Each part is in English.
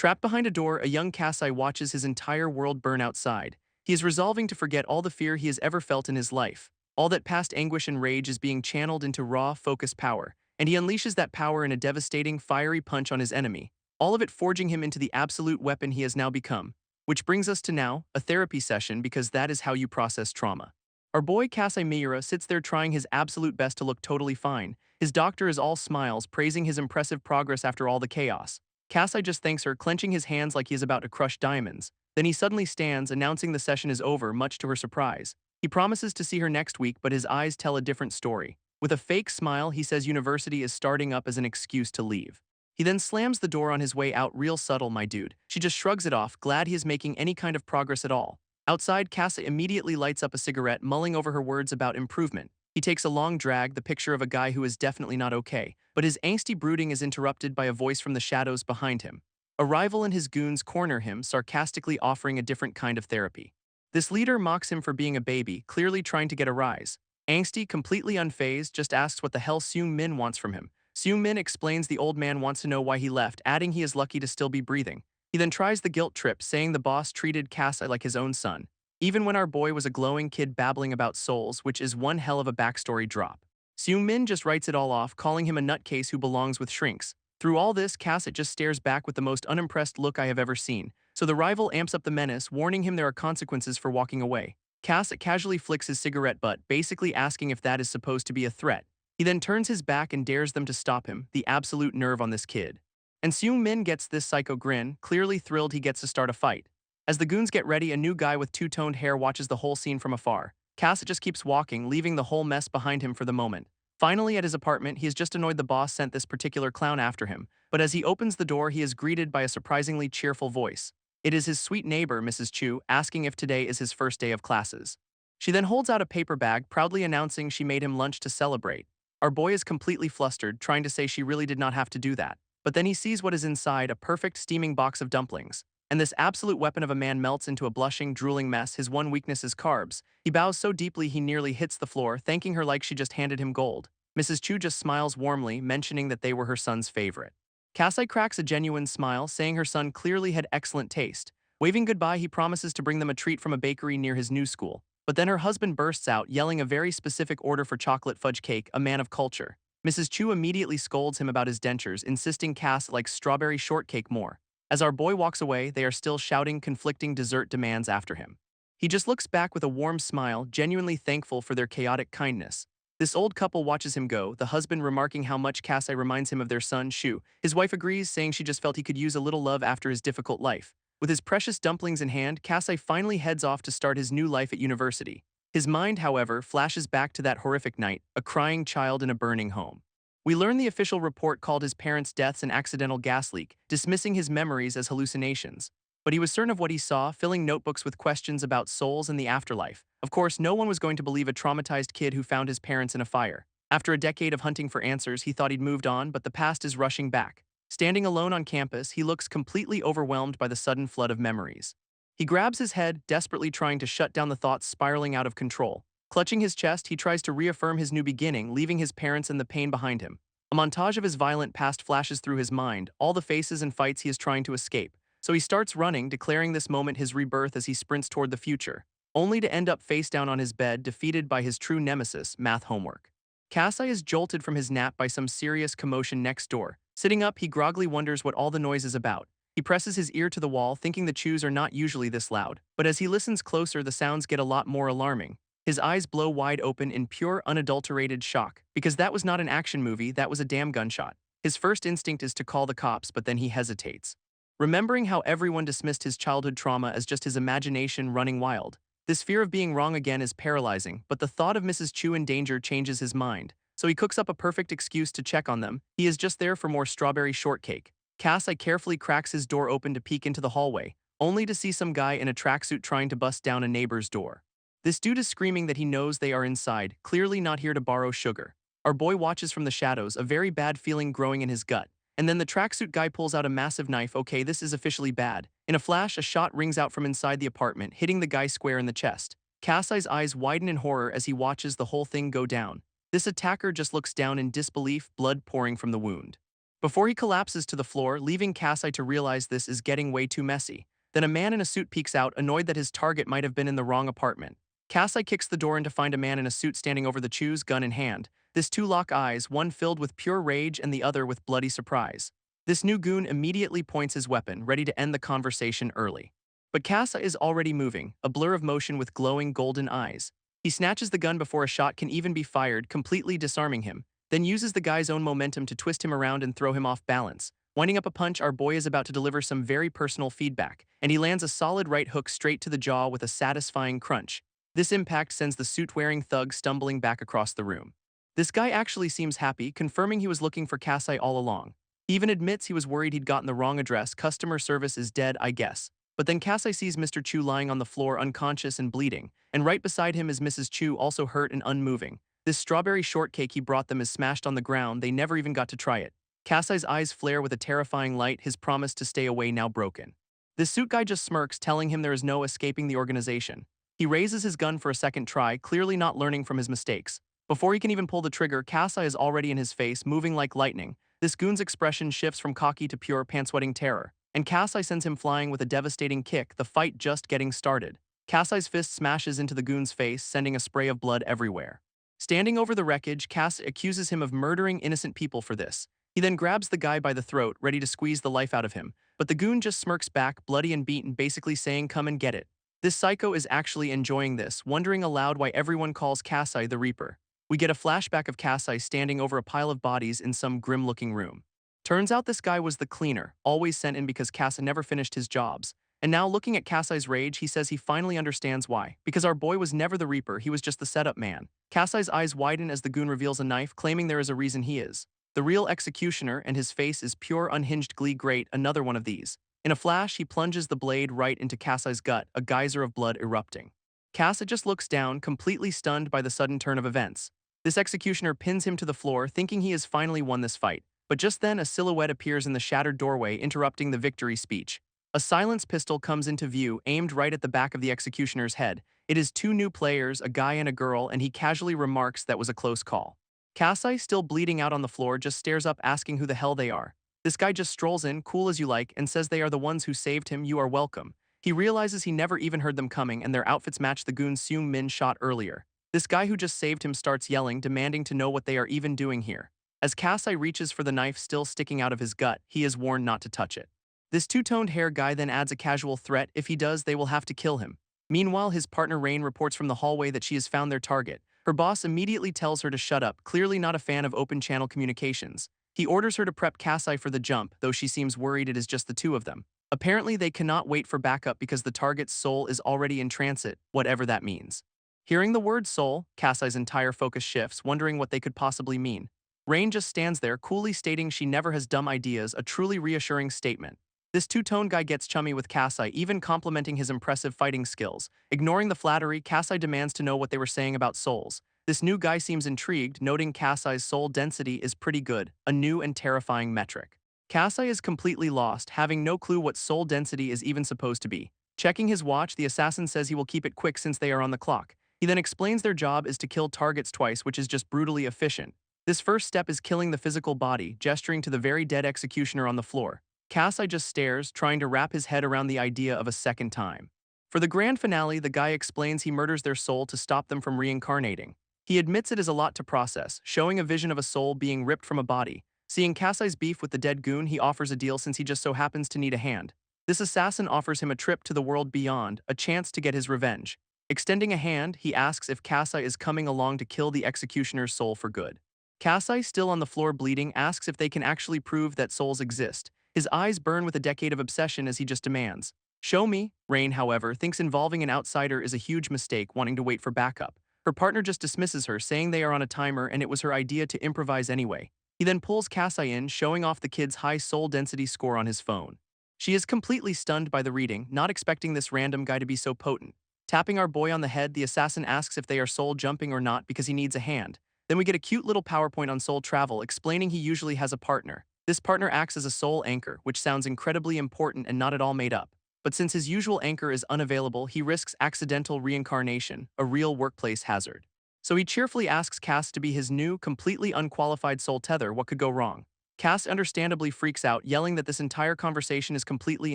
Trapped behind a door, a young Kasai watches his entire world burn outside. He is resolving to forget all the fear he has ever felt in his life. All that past anguish and rage is being channeled into raw, focused power, and he unleashes that power in a devastating, fiery punch on his enemy, all of it forging him into the absolute weapon he has now become. Which brings us to now, a therapy session, because that is how you process trauma. Our boy Kasai Miura sits there trying his absolute best to look totally fine. His doctor is all smiles, praising his impressive progress after all the chaos. Kasai just thanks her, clenching his hands like he is about to crush diamonds. Then he suddenly stands, announcing the session is over, much to her surprise. He promises to see her next week, but his eyes tell a different story. With a fake smile, he says university is starting up as an excuse to leave. He then slams the door on his way out, real subtle, my dude. She just shrugs it off, glad he is making any kind of progress at all. Outside, Kasai immediately lights up a cigarette, mulling over her words about improvement. He takes a long drag, the picture of a guy who is definitely not okay, but his angsty brooding is interrupted by a voice from the shadows behind him. A rival and his goons corner him, sarcastically offering a different kind of therapy. This leader mocks him for being a baby, clearly trying to get a rise. Angsty, completely unfazed, just asks what the hell Seung Min wants from him. Seung Min explains the old man wants to know why he left, adding he is lucky to still be breathing. He then tries the guilt trip, saying the boss treated Kasai like his own son. Even when our boy was a glowing kid babbling about souls, which is one hell of a backstory drop. Seung Min just writes it all off, calling him a nutcase who belongs with shrinks. Through all this, Kasai just stares back with the most unimpressed look I have ever seen. So the rival amps up the menace, warning him there are consequences for walking away. Kasai casually flicks his cigarette butt, basically asking if that is supposed to be a threat. He then turns his back and dares them to stop him, the absolute nerve on this kid. And Seung Min gets this psycho grin, clearly thrilled he gets to start a fight. As the goons get ready, a new guy with two-toned hair watches the whole scene from afar. Kasai just keeps walking, leaving the whole mess behind him for the moment. Finally, at his apartment, he is just annoyed the boss sent this particular clown after him, but as he opens the door, he is greeted by a surprisingly cheerful voice. It is his sweet neighbor, Mrs. Chu, asking if today is his first day of classes. She then holds out a paper bag, proudly announcing she made him lunch to celebrate. Our boy is completely flustered, trying to say she really did not have to do that. But then he sees what is inside, a perfect steaming box of dumplings. And this absolute weapon of a man melts into a blushing, drooling mess. His one weakness is carbs. He bows so deeply he nearly hits the floor, thanking her like she just handed him gold. Mrs. Chu just smiles warmly, mentioning that they were her son's favorite. Kasai cracks a genuine smile, saying her son clearly had excellent taste. Waving goodbye, he promises to bring them a treat from a bakery near his new school. But then her husband bursts out, yelling a very specific order for chocolate fudge cake, a man of culture. Mrs. Chu immediately scolds him about his dentures, insisting Cass likes strawberry shortcake more. As our boy walks away, they are still shouting conflicting dessert demands after him. He just looks back with a warm smile, genuinely thankful for their chaotic kindness. This old couple watches him go, the husband remarking how much Kasai reminds him of their son, Shu. His wife agrees, saying she just felt he could use a little love after his difficult life. With his precious dumplings in hand, Kasai finally heads off to start his new life at university. His mind, however, flashes back to that horrific night, a crying child in a burning home. We learn the official report called his parents' deaths an accidental gas leak, dismissing his memories as hallucinations. But he was certain of what he saw, filling notebooks with questions about souls and the afterlife. Of course, no one was going to believe a traumatized kid who found his parents in a fire. After a decade of hunting for answers, he thought he'd moved on, but the past is rushing back. Standing alone on campus, he looks completely overwhelmed by the sudden flood of memories. He grabs his head, desperately trying to shut down the thoughts spiraling out of control. Clutching his chest, he tries to reaffirm his new beginning, leaving his parents and the pain behind him. A montage of his violent past flashes through his mind, all the faces and fights he is trying to escape. So he starts running, declaring this moment his rebirth as he sprints toward the future, only to end up face down on his bed, defeated by his true nemesis, math homework. Kasai is jolted from his nap by some serious commotion next door. Sitting up, he groggily wonders what all the noise is about. He presses his ear to the wall, thinking the chews are not usually this loud. But as he listens closer, the sounds get a lot more alarming. His eyes blow wide open in pure, unadulterated shock, because that was not an action movie, that was a damn gunshot. His first instinct is to call the cops, but then he hesitates. Remembering how everyone dismissed his childhood trauma as just his imagination running wild. This fear of being wrong again is paralyzing, but the thought of Mrs. Chu in danger changes his mind. So he cooks up a perfect excuse to check on them. He is just there for more strawberry shortcake. Kasai carefully cracks his door open to peek into the hallway, only to see some guy in a tracksuit trying to bust down a neighbor's door. This dude is screaming that he knows they are inside, clearly not here to borrow sugar. Our boy watches from the shadows, a very bad feeling growing in his gut. And then the tracksuit guy pulls out a massive knife. Okay, this is officially bad. In a flash, a shot rings out from inside the apartment, hitting the guy square in the chest. Kasai's eyes widen in horror as he watches the whole thing go down. This attacker just looks down in disbelief, blood pouring from the wound. before he collapses to the floor, leaving Kasai to realize this is getting way too messy. Then a man in a suit peeks out, annoyed that his target might have been in the wrong apartment. Kasai kicks the door in to find a man in a suit standing over the Chu's, gun in hand. This two lock eyes, one filled with pure rage and the other with bloody surprise. This new goon immediately points his weapon, ready to end the conversation early. But Kasai is already moving, a blur of motion with glowing golden eyes. He snatches the gun before a shot can even be fired, completely disarming him, then uses the guy's own momentum to twist him around and throw him off balance. Winding up a punch, our boy is about to deliver some very personal feedback, and he lands a solid right hook straight to the jaw with a satisfying crunch. This impact sends the suit-wearing thug stumbling back across the room. This guy actually seems happy, confirming he was looking for Kasai all along. He even admits he was worried he'd gotten the wrong address. Customer service is dead, I guess. But then Kasai sees Mr. Chu lying on the floor unconscious and bleeding, and right beside him is Mrs. Chu, also hurt and unmoving. This strawberry shortcake he brought them is smashed on the ground. They never even got to try it. Kasai's eyes flare with a terrifying light, his promise to stay away now broken. This suit guy just smirks, telling him there is no escaping the organization. He raises his gun for a second try, clearly not learning from his mistakes. Before he can even pull the trigger, Kasai is already in his face, moving like lightning. This goon's expression shifts from cocky to pure pants-sweating terror, and Kasai sends him flying with a devastating kick, the fight just getting started. Kasai's fist smashes into the goon's face, sending a spray of blood everywhere. Standing over the wreckage, Kasai accuses him of murdering innocent people for this. He then grabs the guy by the throat, ready to squeeze the life out of him, but the goon just smirks back, bloody and beaten, basically saying, "Come and get it." This psycho is actually enjoying this, wondering aloud why everyone calls Kasai the Reaper. We get a flashback of Kasai standing over a pile of bodies in some grim-looking room. Turns out this guy was the cleaner, always sent in because Kasai never finished his jobs. And now, looking at Kasai's rage, he says he finally understands why. Because our boy was never the Reaper, he was just the setup man. Kasai's eyes widen as the goon reveals a knife, claiming there is a reason he is the real executioner, and his face is pure unhinged glee. Great, another one of these. In a flash, he plunges the blade right into Kasai's gut, a geyser of blood erupting. Kasai just looks down, completely stunned by the sudden turn of events. This executioner pins him to the floor, thinking he has finally won this fight. But just then, a silhouette appears in the shattered doorway, interrupting the victory speech. A silenced pistol comes into view, aimed right at the back of the executioner's head. It is two new players, a guy and a girl, and he casually remarks that was a close call. Kasai, still bleeding out on the floor, just stares up, asking who the hell they are. This guy just strolls in, cool as you like, and says they are the ones who saved him. You are welcome. He realizes he never even heard them coming, and their outfits match the goon Seung Min shot earlier. This guy who just saved him starts yelling, demanding to know what they are even doing here. As Kasai reaches for the knife still sticking out of his gut, he is warned not to touch it. This two-toned hair guy then adds a casual threat: if he does, they will have to kill him. Meanwhile, his partner Rain reports from the hallway that she has found their target. Her boss immediately tells her to shut up, clearly not a fan of open-channel communications. He orders her to prep Kasai for the jump, though she seems worried it is just the two of them. Apparently, they cannot wait for backup because the target's soul is already in transit, whatever that means. Hearing the word soul, Kasai's entire focus shifts, wondering what they could possibly mean. Rain just stands there, coolly stating she never has dumb ideas, a truly reassuring statement. This two-tone guy gets chummy with Kasai, even complimenting his impressive fighting skills. Ignoring the flattery, Kasai demands to know what they were saying about souls. This new guy seems intrigued, noting Kasai's soul density is pretty good, a new and terrifying metric. Kasai is completely lost, having no clue what soul density is even supposed to be. Checking his watch, the assassin says he will keep it quick since they are on the clock. He then explains their job is to kill targets twice, which is just brutally efficient. This first step is killing the physical body, gesturing to the very dead executioner on the floor. Kasai just stares, trying to wrap his head around the idea of a second time. For the grand finale, the guy explains he murders their soul to stop them from reincarnating. He admits it is a lot to process, showing a vision of a soul being ripped from a body. Seeing Kasai's beef with the dead goon, he offers a deal since he just so happens to need a hand. This assassin offers him a trip to the world beyond, a chance to get his revenge. Extending a hand, he asks if Kasai is coming along to kill the executioner's soul for good. Kasai, still on the floor bleeding, asks if they can actually prove that souls exist. His eyes burn with a decade of obsession as he just demands, "Show me." Rain, however, thinks involving an outsider is a huge mistake, wanting to wait for backup. Her partner just dismisses her, saying they are on a timer and it was her idea to improvise anyway. He then pulls Kasai in, showing off the kid's high soul density score on his phone. She is completely stunned by the reading, not expecting this random guy to be so potent. Tapping our boy on the head, the assassin asks if they are soul jumping or not because he needs a hand. Then we get a cute little PowerPoint on soul travel, explaining he usually has a partner. This partner acts as a soul anchor, which sounds incredibly important and not at all made up. But since his usual anchor is unavailable, he risks accidental reincarnation, a real workplace hazard. So he cheerfully asks Cass to be his new, completely unqualified soul tether. What could go wrong? Cass understandably freaks out, yelling that this entire conversation is completely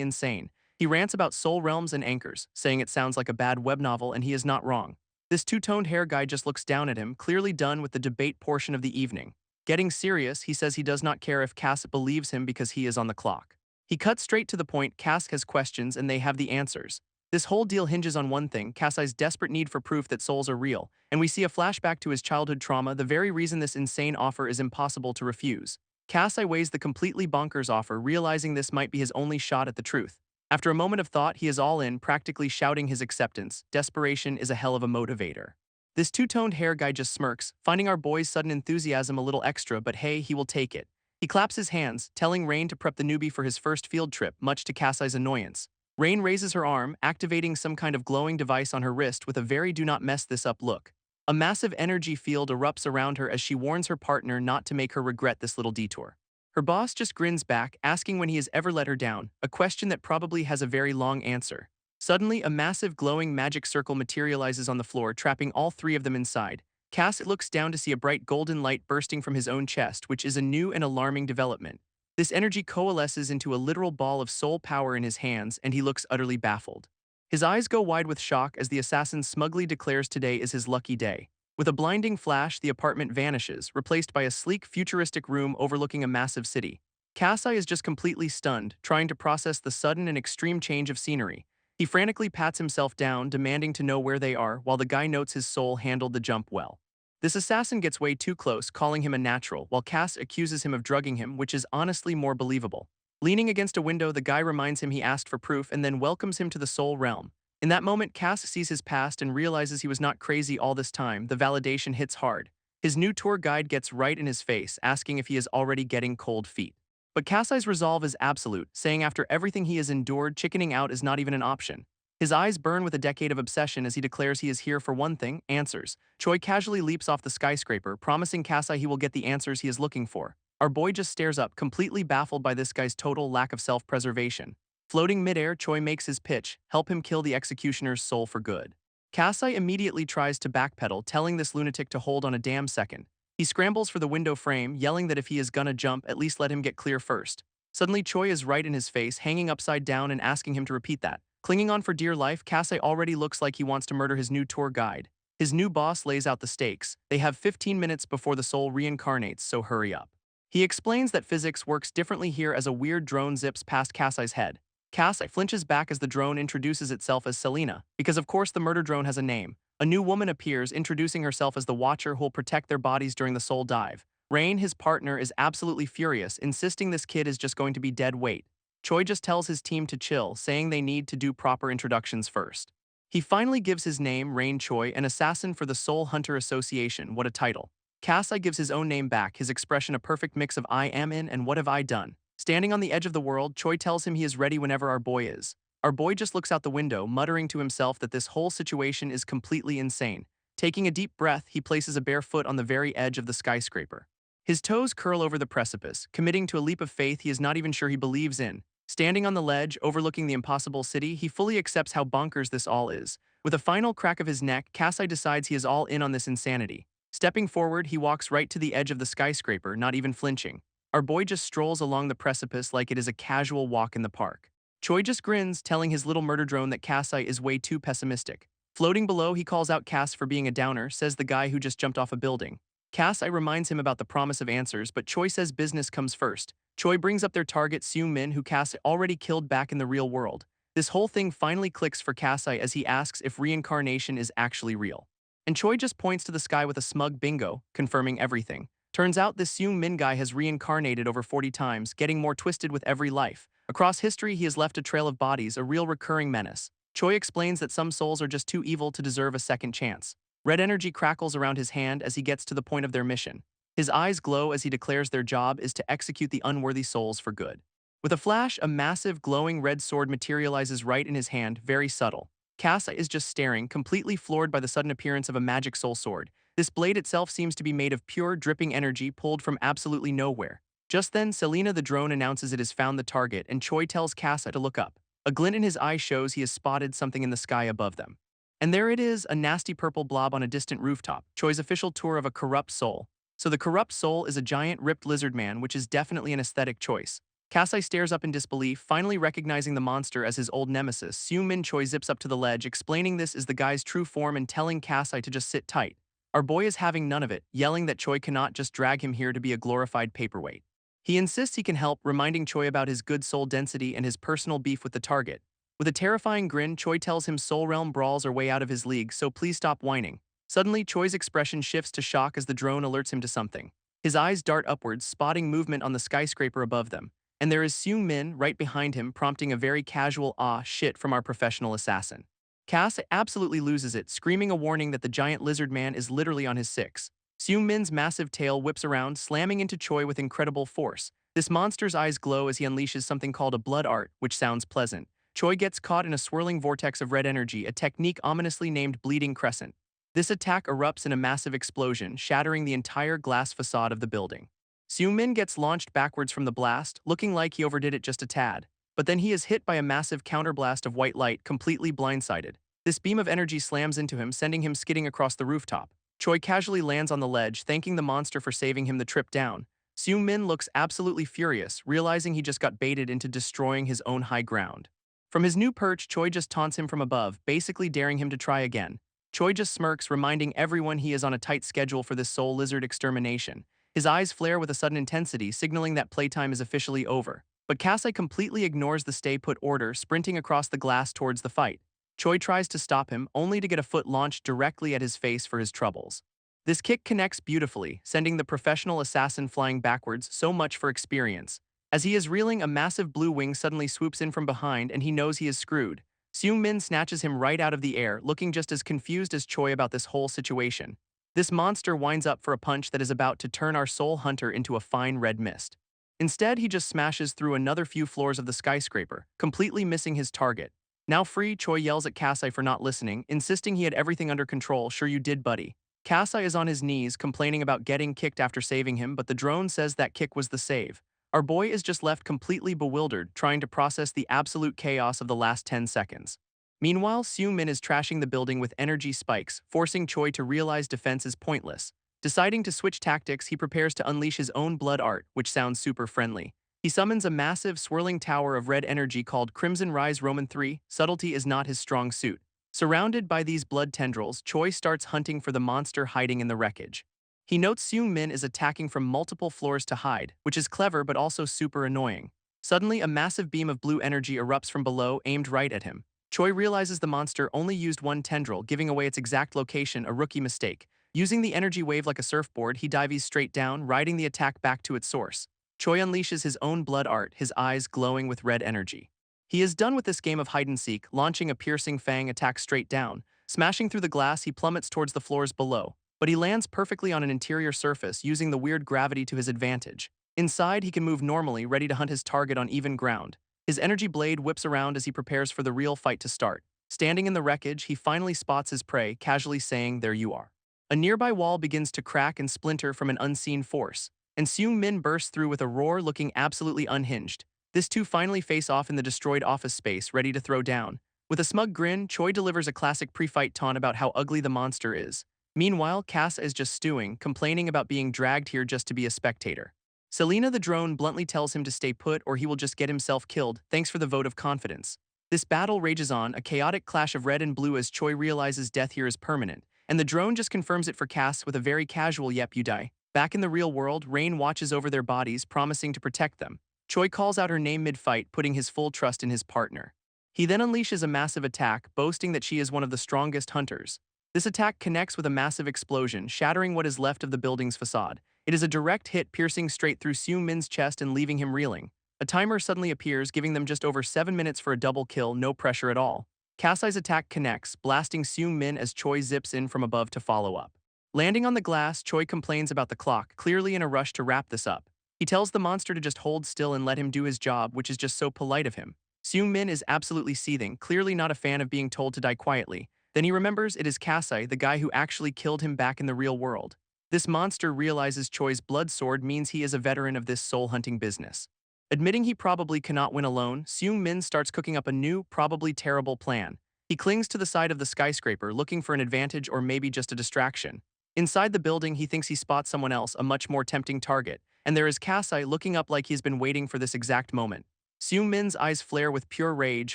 insane. He rants about soul realms and anchors, saying it sounds like a bad web novel, and he is not wrong. This two-toned hair guy just looks down at him, clearly done with the debate portion of the evening. Getting serious, he says he does not care if Cass believes him because he is on the clock. He cuts straight to the point. Cass has questions and they have the answers. This whole deal hinges on one thing, Cassai's desperate need for proof that souls are real, and we see a flashback to his childhood trauma, the very reason this insane offer is impossible to refuse. Cassai weighs the completely bonkers offer, realizing this might be his only shot at the truth. After a moment of thought, he is all in, practically shouting his acceptance. Desperation is a hell of a motivator. This two-toned hair guy just smirks, finding our boy's sudden enthusiasm a little extra, but hey, he will take it. He claps his hands, telling Rain to prep the newbie for his first field trip, much to Cassai's annoyance. Rain raises her arm, activating some kind of glowing device on her wrist with a very do not mess this up look. A massive energy field erupts around her as she warns her partner not to make her regret this little detour. Her boss just grins back, asking when he has ever let her down, a question that probably has a very long answer. Suddenly, a massive glowing magic circle materializes on the floor, trapping all three of them inside. Cass looks down to see a bright golden light bursting from his own chest, which is a new and alarming development. This energy coalesces into a literal ball of soul power in his hands, and he looks utterly baffled. His eyes go wide with shock as the assassin smugly declares today is his lucky day. With a blinding flash, the apartment vanishes, replaced by a sleek, futuristic room overlooking a massive city. Cassai is just completely stunned, trying to process the sudden and extreme change of scenery. He frantically pats himself down, demanding to know where they are, while the guy notes his soul handled the jump well. This assassin gets way too close, calling him a natural, while Cass accuses him of drugging him, which is honestly more believable. Leaning against a window, the guy reminds him he asked for proof and then welcomes him to the soul realm. In that moment, Cass sees his past and realizes he was not crazy all this time. The validation hits hard. His new tour guide gets right in his face, asking if he is already getting cold feet. But Cassai's resolve is absolute, saying after everything he has endured, chickening out is not even an option. His eyes burn with a decade of obsession as he declares he is here for one thing, answers. Choi casually leaps off the skyscraper, promising Cassai he will get the answers he is looking for. Our boy just stares up, completely baffled by this guy's total lack of self-preservation. Floating midair, Choi makes his pitch, help him kill the executioner's soul for good. Cassai immediately tries to backpedal, telling this lunatic to hold on a damn second. He scrambles for the window frame, yelling that if he is gonna jump, at least let him get clear first. Suddenly, Choi is right in his face, hanging upside down and asking him to repeat that. Clinging on for dear life, Cassai already looks like he wants to murder his new tour guide. His new boss lays out the stakes. They have 15 minutes before the soul reincarnates, so hurry up. He explains that physics works differently here as a weird drone zips past Cassai's head. Cassai flinches back as the drone introduces itself as Selena, because of course the murder drone has a name. A new woman appears, introducing herself as the Watcher who will protect their bodies during the soul dive. Rain, his partner, is absolutely furious, insisting this kid is just going to be dead weight. Choi just tells his team to chill, saying they need to do proper introductions first. He finally gives his name, Rain Choi, an assassin for the Soul Hunter Association. What a title. Cassai gives his own name back, his expression a perfect mix of I am in and what have I done. Standing on the edge of the world, Choi tells him he is ready whenever our boy is. Our boy just looks out the window, muttering to himself that this whole situation is completely insane. Taking a deep breath, he places a bare foot on the very edge of the skyscraper. His toes curl over the precipice, committing to a leap of faith he is not even sure he believes in. Standing on the ledge, overlooking the impossible city, he fully accepts how bonkers this all is. With a final crack of his neck, Cassai decides he is all in on this insanity. Stepping forward, he walks right to the edge of the skyscraper, not even flinching. Our boy just strolls along the precipice like it is a casual walk in the park. Choi just grins, telling his little murder drone that Cassai is way too pessimistic. Floating below, he calls out Cass for being a downer, says the guy who just jumped off a building. Cassai reminds him about the promise of answers, but Choi says business comes first. Choi brings up their target, Seung-min, who Cassai already killed back in the real world. This whole thing finally clicks for Cassai as he asks if reincarnation is actually real. And Choi just points to the sky with a smug bingo, confirming everything. Turns out this Seung-min guy has reincarnated over 40 times, getting more twisted with every life. Across history, he has left a trail of bodies, a real recurring menace. Choi explains that some souls are just too evil to deserve a second chance. Red energy crackles around his hand as he gets to the point of their mission. His eyes glow as he declares their job is to execute the unworthy souls for good. With a flash, a massive, glowing red sword materializes right in his hand, very subtle. Cassai is just staring, completely floored by the sudden appearance of a magic soul sword. This blade itself seems to be made of pure, dripping energy pulled from absolutely nowhere. Just then, Selena the drone announces it has found the target, and Choi tells Cassai to look up. A glint in his eye shows he has spotted something in the sky above them. And there it is, a nasty purple blob on a distant rooftop, Choi's official tour of a corrupt soul. So the corrupt soul is a giant ripped lizard man, which is definitely an aesthetic choice. Kasai stares up in disbelief, finally recognizing the monster as his old nemesis. Seung-min Choi zips up to the ledge, explaining this is the guy's true form and telling Kasai to just sit tight. Our boy is having none of it, yelling that Choi cannot just drag him here to be a glorified paperweight. He insists he can help, reminding Choi about his good soul density and his personal beef with the target. With a terrifying grin, Choi tells him Soul Realm brawls are way out of his league, so please stop whining. Suddenly, Choi's expression shifts to shock as the drone alerts him to something. His eyes dart upwards, spotting movement on the skyscraper above them. And there is Seung-min right behind him, prompting a very casual "ah, shit" from our professional assassin. Cass absolutely loses it, screaming a warning that the giant lizard man is literally on his six. Seung-min's massive tail whips around, slamming into Choi with incredible force. This monster's eyes glow as he unleashes something called a blood art, which sounds pleasant. Choi gets caught in a swirling vortex of red energy, a technique ominously named Bleeding Crescent. This attack erupts in a massive explosion, shattering the entire glass facade of the building. Seung-min gets launched backwards from the blast, looking like he overdid it just a tad. But then he is hit by a massive counterblast of white light, completely blindsided. This beam of energy slams into him, sending him skidding across the rooftop. Choi casually lands on the ledge, thanking the monster for saving him the trip down. Seung-min looks absolutely furious, realizing he just got baited into destroying his own high ground. From his new perch, Choi just taunts him from above, basically daring him to try again. Choi just smirks, reminding everyone he is on a tight schedule for this soul lizard extermination. His eyes flare with a sudden intensity, signaling that playtime is officially over. But Kasai completely ignores the stay-put order, sprinting across the glass towards the fight. Choi tries to stop him, only to get a foot launched directly at his face for his troubles. This kick connects beautifully, sending the professional assassin flying backwards, so much for experience. As he is reeling, a massive blue wing suddenly swoops in from behind and he knows he is screwed. Seung-min snatches him right out of the air, looking just as confused as Choi about this whole situation. This monster winds up for a punch that is about to turn our soul hunter into a fine red mist. Instead, he just smashes through another few floors of the skyscraper, completely missing his target. Now free, Choi yells at Kasai for not listening, insisting he had everything under control. Sure you did, buddy. Kasai is on his knees, complaining about getting kicked after saving him, but the drone says that kick was the save. Our boy is just left completely bewildered, trying to process the absolute chaos of the last 10 seconds. Meanwhile, Seung-min is trashing the building with energy spikes, forcing Choi to realize defense is pointless. Deciding to switch tactics, he prepares to unleash his own blood art, which sounds super friendly. He summons a massive, swirling tower of red energy called Crimson Rise Roman 3. Subtlety is not his strong suit. Surrounded by these blood tendrils, Choi starts hunting for the monster hiding in the wreckage. He notes Seung-min is attacking from multiple floors to hide, which is clever but also super annoying. Suddenly, a massive beam of blue energy erupts from below, aimed right at him. Choi realizes the monster only used one tendril, giving away its exact location, a rookie mistake. Using the energy wave like a surfboard, he dives straight down, riding the attack back to its source. Choi unleashes his own blood art, his eyes glowing with red energy. He is done with this game of hide-and-seek, launching a piercing fang attack straight down. Smashing through the glass, he plummets towards the floors below. But he lands perfectly on an interior surface, using the weird gravity to his advantage. Inside, he can move normally, ready to hunt his target on even ground. His energy blade whips around as he prepares for the real fight to start. Standing in the wreckage, he finally spots his prey, casually saying, "There you are." A nearby wall begins to crack and splinter from an unseen force, and Seung-min bursts through with a roar, looking absolutely unhinged. This two finally face off in the destroyed office space, ready to throw down. With a smug grin, Choi delivers a classic pre-fight taunt about how ugly the monster is. Meanwhile, Cass is just stewing, complaining about being dragged here just to be a spectator. Selena the drone bluntly tells him to stay put or he will just get himself killed, thanks for the vote of confidence. This battle rages on, a chaotic clash of red and blue as Choi realizes death here is permanent, and the drone just confirms it for Cass with a very casual "yep, you die." Back in the real world, Rain watches over their bodies, promising to protect them. Choi calls out her name mid-fight, putting his full trust in his partner. He then unleashes a massive attack, boasting that she is one of the strongest hunters. This attack connects with a massive explosion, shattering what is left of the building's facade. It is a direct hit, piercing straight through Seung-min's chest and leaving him reeling. A timer suddenly appears, giving them just over 7 minutes for a double kill, no pressure at all. Kasai's attack connects, blasting Seung-min as Choi zips in from above to follow up. Landing on the glass, Choi complains about the clock, clearly in a rush to wrap this up. He tells the monster to just hold still and let him do his job, which is just so polite of him. Seung-min is absolutely seething, clearly not a fan of being told to die quietly. Then he remembers it is Kasai, the guy who actually killed him back in the real world. This monster realizes Choi's blood sword means he is a veteran of this soul-hunting business. Admitting he probably cannot win alone, Seung-min starts cooking up a new, probably terrible plan. He clings to the side of the skyscraper, looking for an advantage or maybe just a distraction. Inside the building, he thinks he spots someone else, a much more tempting target, and there is Kasai looking up like he's been waiting for this exact moment. Seung-min's eyes flare with pure rage,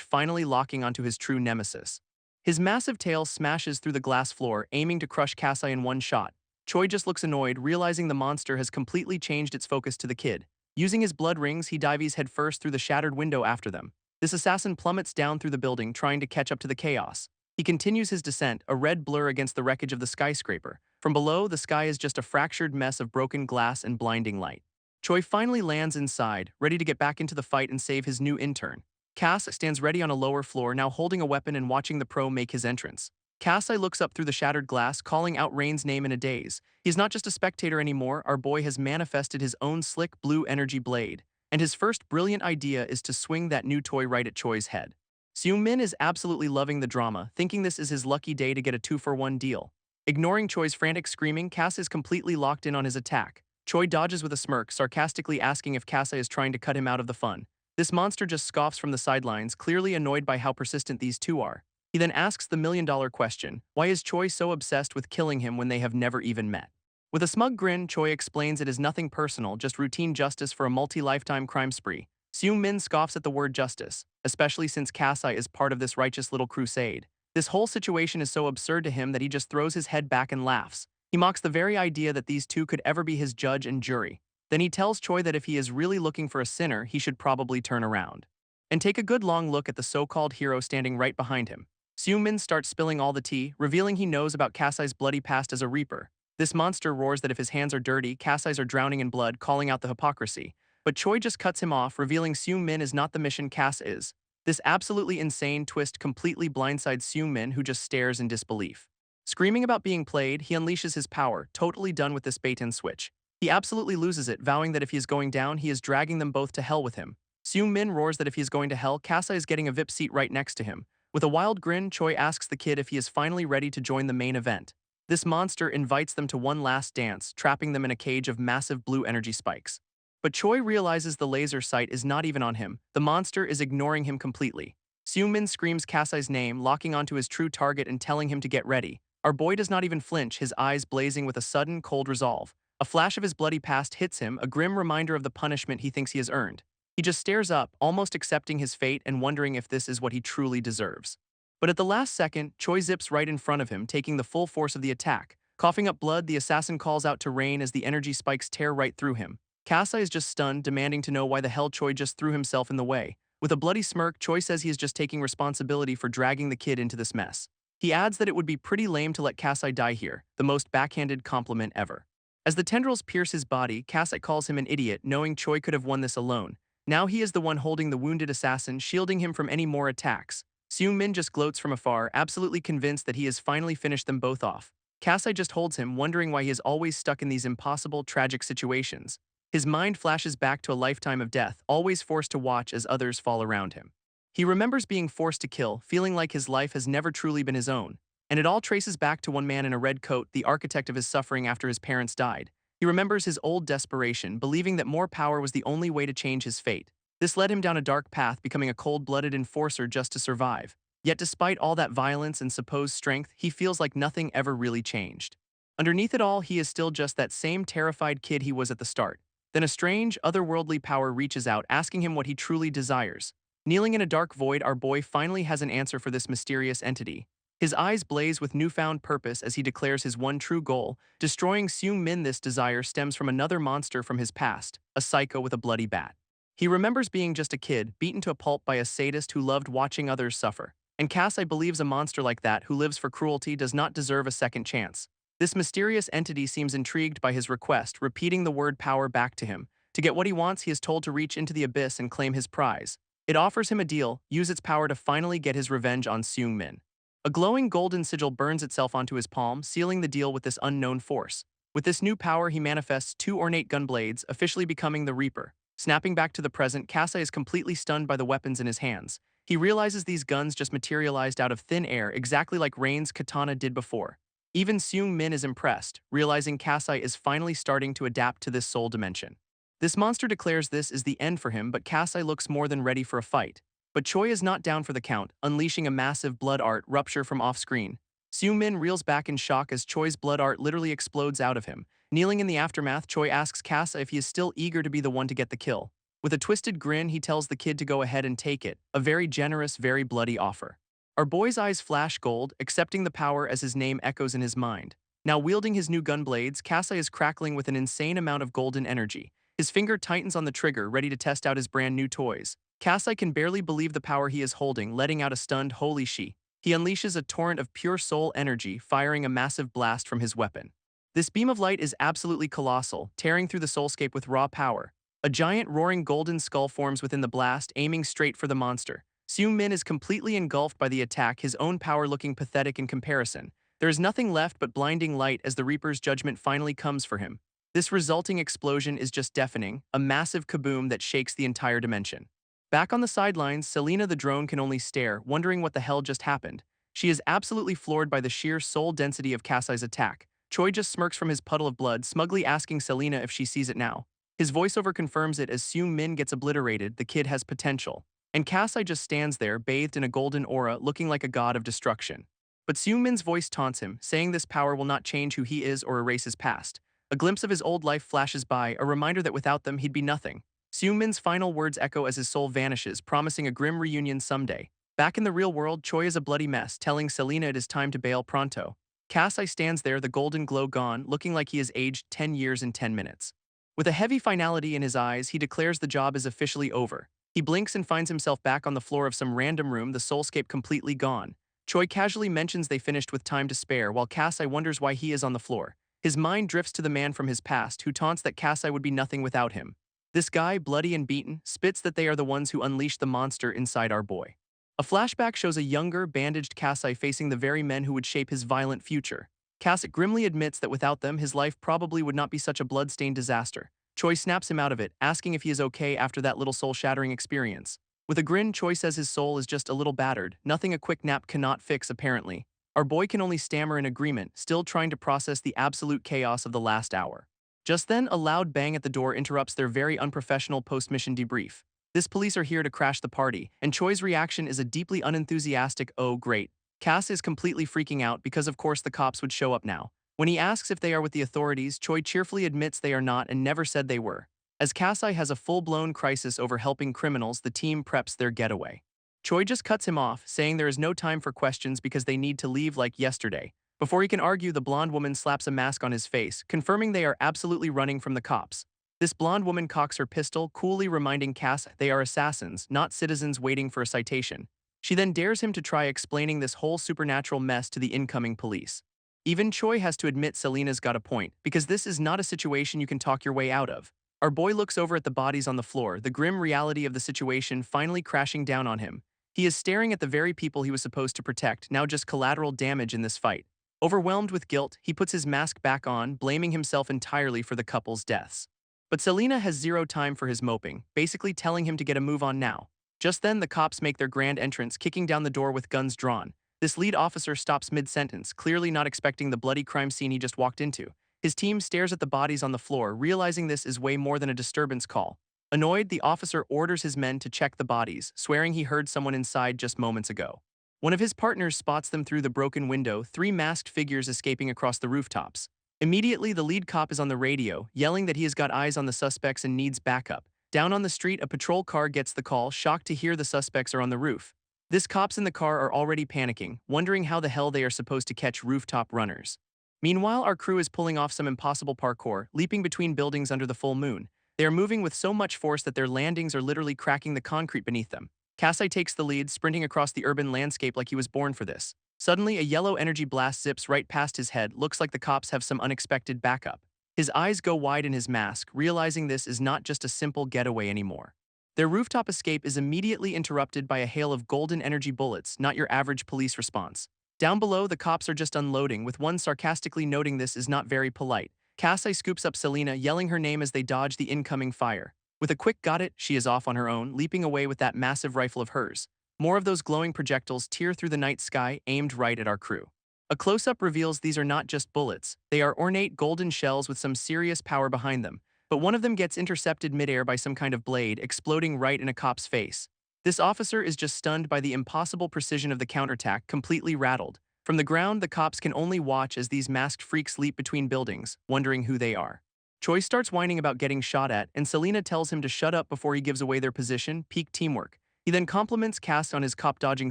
finally locking onto his true nemesis. His massive tail smashes through the glass floor, aiming to crush Kasai in one shot. Choi just looks annoyed, realizing the monster has completely changed its focus to the kid. Using his blood rings, he dives headfirst through the shattered window after them. This assassin plummets down through the building, trying to catch up to the chaos. He continues his descent, a red blur against the wreckage of the skyscraper. From below, the sky is just a fractured mess of broken glass and blinding light. Choi finally lands inside, ready to get back into the fight and save his new intern. Cass stands ready on a lower floor, now holding a weapon and watching the pro make his entrance. Kasai looks up through the shattered glass, calling out Rain's name in a daze. He's not just a spectator anymore, our boy has manifested his own slick blue energy blade. And his first brilliant idea is to swing that new toy right at Choi's head. Seung-min is absolutely loving the drama, thinking this is his lucky day to get a 2-for-1 deal. Ignoring Choi's frantic screaming, Cass is completely locked in on his attack. Choi dodges with a smirk, sarcastically asking if Kasai is trying to cut him out of the fun. This monster just scoffs from the sidelines, clearly annoyed by how persistent these two are. He then asks the million-dollar question, why is Choi so obsessed with killing him when they have never even met? With a smug grin, Choi explains it is nothing personal, just routine justice for a multi-lifetime crime spree. Seung-min scoffs at the word justice, especially since Kasai is part of this righteous little crusade. This whole situation is so absurd to him that he just throws his head back and laughs. He mocks the very idea that these two could ever be his judge and jury. Then he tells Choi that if he is really looking for a sinner, he should probably turn around and take a good long look at the so-called hero standing right behind him. Seung-min starts spilling all the tea, revealing he knows about Kasai's bloody past as a reaper. This monster roars that if his hands are dirty, Kasai's are drowning in blood, calling out the hypocrisy. But Choi just cuts him off, revealing Seung-min is not the mission Cass is. This absolutely insane twist completely blindsides Seung-min, who just stares in disbelief. Screaming about being played, he unleashes his power, totally done with this bait-and-switch. He absolutely loses it, vowing that if he is going down, he is dragging them both to hell with him. Seung-min roars that if he is going to hell, Kasai is getting a VIP seat right next to him. With a wild grin, Choi asks the kid if he is finally ready to join the main event. This monster invites them to one last dance, trapping them in a cage of massive blue energy spikes. But Choi realizes the laser sight is not even on him. The monster is ignoring him completely. Seung-min screams Kasai's name, locking onto his true target and telling him to get ready. Our boy does not even flinch, his eyes blazing with a sudden, cold resolve. A flash of his bloody past hits him, a grim reminder of the punishment he thinks he has earned. He just stares up, almost accepting his fate and wondering if this is what he truly deserves. But at the last second, Choi zips right in front of him, taking the full force of the attack. Coughing up blood, the assassin calls out to Rain as the energy spikes tear right through him. Kasai is just stunned, demanding to know why the hell Choi just threw himself in the way. With a bloody smirk, Choi says he is just taking responsibility for dragging the kid into this mess. He adds that it would be pretty lame to let Kasai die here, the most backhanded compliment ever. As the tendrils pierce his body, Kasai calls him an idiot, knowing Choi could have won this alone. Now he is the one holding the wounded assassin, shielding him from any more attacks. Seung-min just gloats from afar, absolutely convinced that he has finally finished them both off. Kasai just holds him, wondering why he is always stuck in these impossible, tragic situations. His mind flashes back to a lifetime of death, always forced to watch as others fall around him. He remembers being forced to kill, feeling like his life has never truly been his own. And it all traces back to one man in a red coat, the architect of his suffering after his parents died. He remembers his old desperation, believing that more power was the only way to change his fate. This led him down a dark path, becoming a cold-blooded enforcer just to survive. Yet despite all that violence and supposed strength, he feels like nothing ever really changed. Underneath it all, he is still just that same terrified kid he was at the start. Then a strange, otherworldly power reaches out, asking him what he truly desires. Kneeling in a dark void, our boy finally has an answer for this mysterious entity. His eyes blaze with newfound purpose as he declares his one true goal, destroying Seung-min. This desire stems from another monster from his past, a psycho with a bloody bat. He remembers being just a kid, beaten to a pulp by a sadist who loved watching others suffer. And Kasai believes a monster like that, who lives for cruelty, does not deserve a second chance. This mysterious entity seems intrigued by his request, repeating the word power back to him. To get what he wants, he is told to reach into the abyss and claim his prize. It offers him a deal, use its power to finally get his revenge on Seung-min. A glowing golden sigil burns itself onto his palm, sealing the deal with this unknown force. With this new power, he manifests two ornate gunblades, officially becoming the Reaper. Snapping back to the present, Kasai is completely stunned by the weapons in his hands. He realizes these guns just materialized out of thin air, exactly like Rain's katana did before. Even Seung-min is impressed, realizing Kasai is finally starting to adapt to this soul dimension. This monster declares this is the end for him, but Kasai looks more than ready for a fight. But Choi is not down for the count, unleashing a massive blood art rupture from off-screen. Seung-min reels back in shock as Choi's blood art literally explodes out of him. Kneeling in the aftermath, Choi asks Kasa if he is still eager to be the one to get the kill. With a twisted grin, he tells the kid to go ahead and take it, a very generous, very bloody offer. Our boy's eyes flash gold, accepting the power as his name echoes in his mind. Now wielding his new gun blades, Kasa is crackling with an insane amount of golden energy. His finger tightens on the trigger, ready to test out his brand new toys. Kasai can barely believe the power he is holding, letting out a stunned holy she. He unleashes a torrent of pure soul energy, firing a massive blast from his weapon. This beam of light is absolutely colossal, tearing through the soulscape with raw power. A giant roaring golden skull forms within the blast, aiming straight for the monster. Seung-min is completely engulfed by the attack, his own power looking pathetic in comparison. There is nothing left but blinding light as the Reaper's judgment finally comes for him. This resulting explosion is just deafening, a massive kaboom that shakes the entire dimension. Back on the sidelines, Selena the drone can only stare, wondering what the hell just happened. She is absolutely floored by the sheer soul density of Kasai's attack. Choi just smirks from his puddle of blood, smugly asking Selena if she sees it now. His voiceover confirms it as Seung-min gets obliterated. The kid has potential. And Kasai just stands there, bathed in a golden aura, looking like a god of destruction. But Seung-min's voice taunts him, saying this power will not change who he is or erase his past. A glimpse of his old life flashes by, a reminder that without them he'd be nothing. Seung-min's final words echo as his soul vanishes, promising a grim reunion someday. Back in the real world, Choi is a bloody mess, telling Selena it is time to bail pronto. Kasai stands there, the golden glow gone, looking like he has aged 10 years in 10 minutes. With a heavy finality in his eyes, he declares the job is officially over. He blinks and finds himself back on the floor of some random room, the soulscape completely gone. Choi casually mentions they finished with time to spare, while Kasai wonders why he is on the floor. His mind drifts to the man from his past, who taunts that Kasai would be nothing without him. This guy, bloody and beaten, spits that they are the ones who unleashed the monster inside our boy. A flashback shows a younger, bandaged Kasai facing the very men who would shape his violent future. Kasai grimly admits that without them, his life probably would not be such a blood-stained disaster. Choi snaps him out of it, asking if he is okay after that little soul-shattering experience. With a grin, Choi says his soul is just a little battered, nothing a quick nap cannot fix apparently. Our boy can only stammer in agreement, still trying to process the absolute chaos of the last hour. Just then, a loud bang at the door interrupts their very unprofessional post-mission debrief. This police are here to crash the party, and Choi's reaction is a deeply unenthusiastic, "Oh great." Cass is completely freaking out because of course the cops would show up now. When he asks if they are with the authorities, Choi cheerfully admits they are not and never said they were. As Kasai has a full-blown crisis over helping criminals, the team preps their getaway. Choi just cuts him off, saying there is no time for questions because they need to leave like yesterday. Before he can argue, the blonde woman slaps a mask on his face, confirming they are absolutely running from the cops. This blonde woman cocks her pistol, coolly reminding Cass they are assassins, not citizens waiting for a citation. She then dares him to try explaining this whole supernatural mess to the incoming police. Even Choi has to admit Selena's got a point, because this is not a situation you can talk your way out of. Our boy looks over at the bodies on the floor, the grim reality of the situation finally crashing down on him. He is staring at the very people he was supposed to protect, now just collateral damage in this fight. Overwhelmed with guilt, he puts his mask back on, blaming himself entirely for the couple's deaths. But Selena has zero time for his moping, basically telling him to get a move on now. Just then, the cops make their grand entrance, kicking down the door with guns drawn. This lead officer stops mid-sentence, clearly not expecting the bloody crime scene he just walked into. His team stares at the bodies on the floor, realizing this is way more than a disturbance call. Annoyed, the officer orders his men to check the bodies, swearing he heard someone inside just moments ago. One of his partners spots them through the broken window, three masked figures escaping across the rooftops. Immediately, the lead cop is on the radio, yelling that he has got eyes on the suspects and needs backup. Down on the street, a patrol car gets the call, shocked to hear the suspects are on the roof. This cops in the car are already panicking, wondering how the hell they are supposed to catch rooftop runners. Meanwhile, our crew is pulling off some impossible parkour, leaping between buildings under the full moon. They are moving with so much force that their landings are literally cracking the concrete beneath them. Kasai takes the lead, sprinting across the urban landscape like he was born for this. Suddenly, a yellow energy blast zips right past his head. Looks like the cops have some unexpected backup. His eyes go wide in his mask, realizing this is not just a simple getaway anymore. Their rooftop escape is immediately interrupted by a hail of golden energy bullets, not your average police response. Down below, the cops are just unloading, with one sarcastically noting this is not very polite. Kasai scoops up Selena, yelling her name as they dodge the incoming fire. With a quick "got it," she is off on her own, leaping away with that massive rifle of hers. More of those glowing projectiles tear through the night sky, aimed right at our crew. A close-up reveals these are not just bullets, they are ornate golden shells with some serious power behind them. But one of them gets intercepted midair by some kind of blade, exploding right in a cop's face. This officer is just stunned by the impossible precision of the counterattack, completely rattled. From the ground, the cops can only watch as these masked freaks leap between buildings, wondering who they are. Choi starts whining about getting shot at, and Selena tells him to shut up before he gives away their position, peak teamwork. He then compliments Cass on his cop-dodging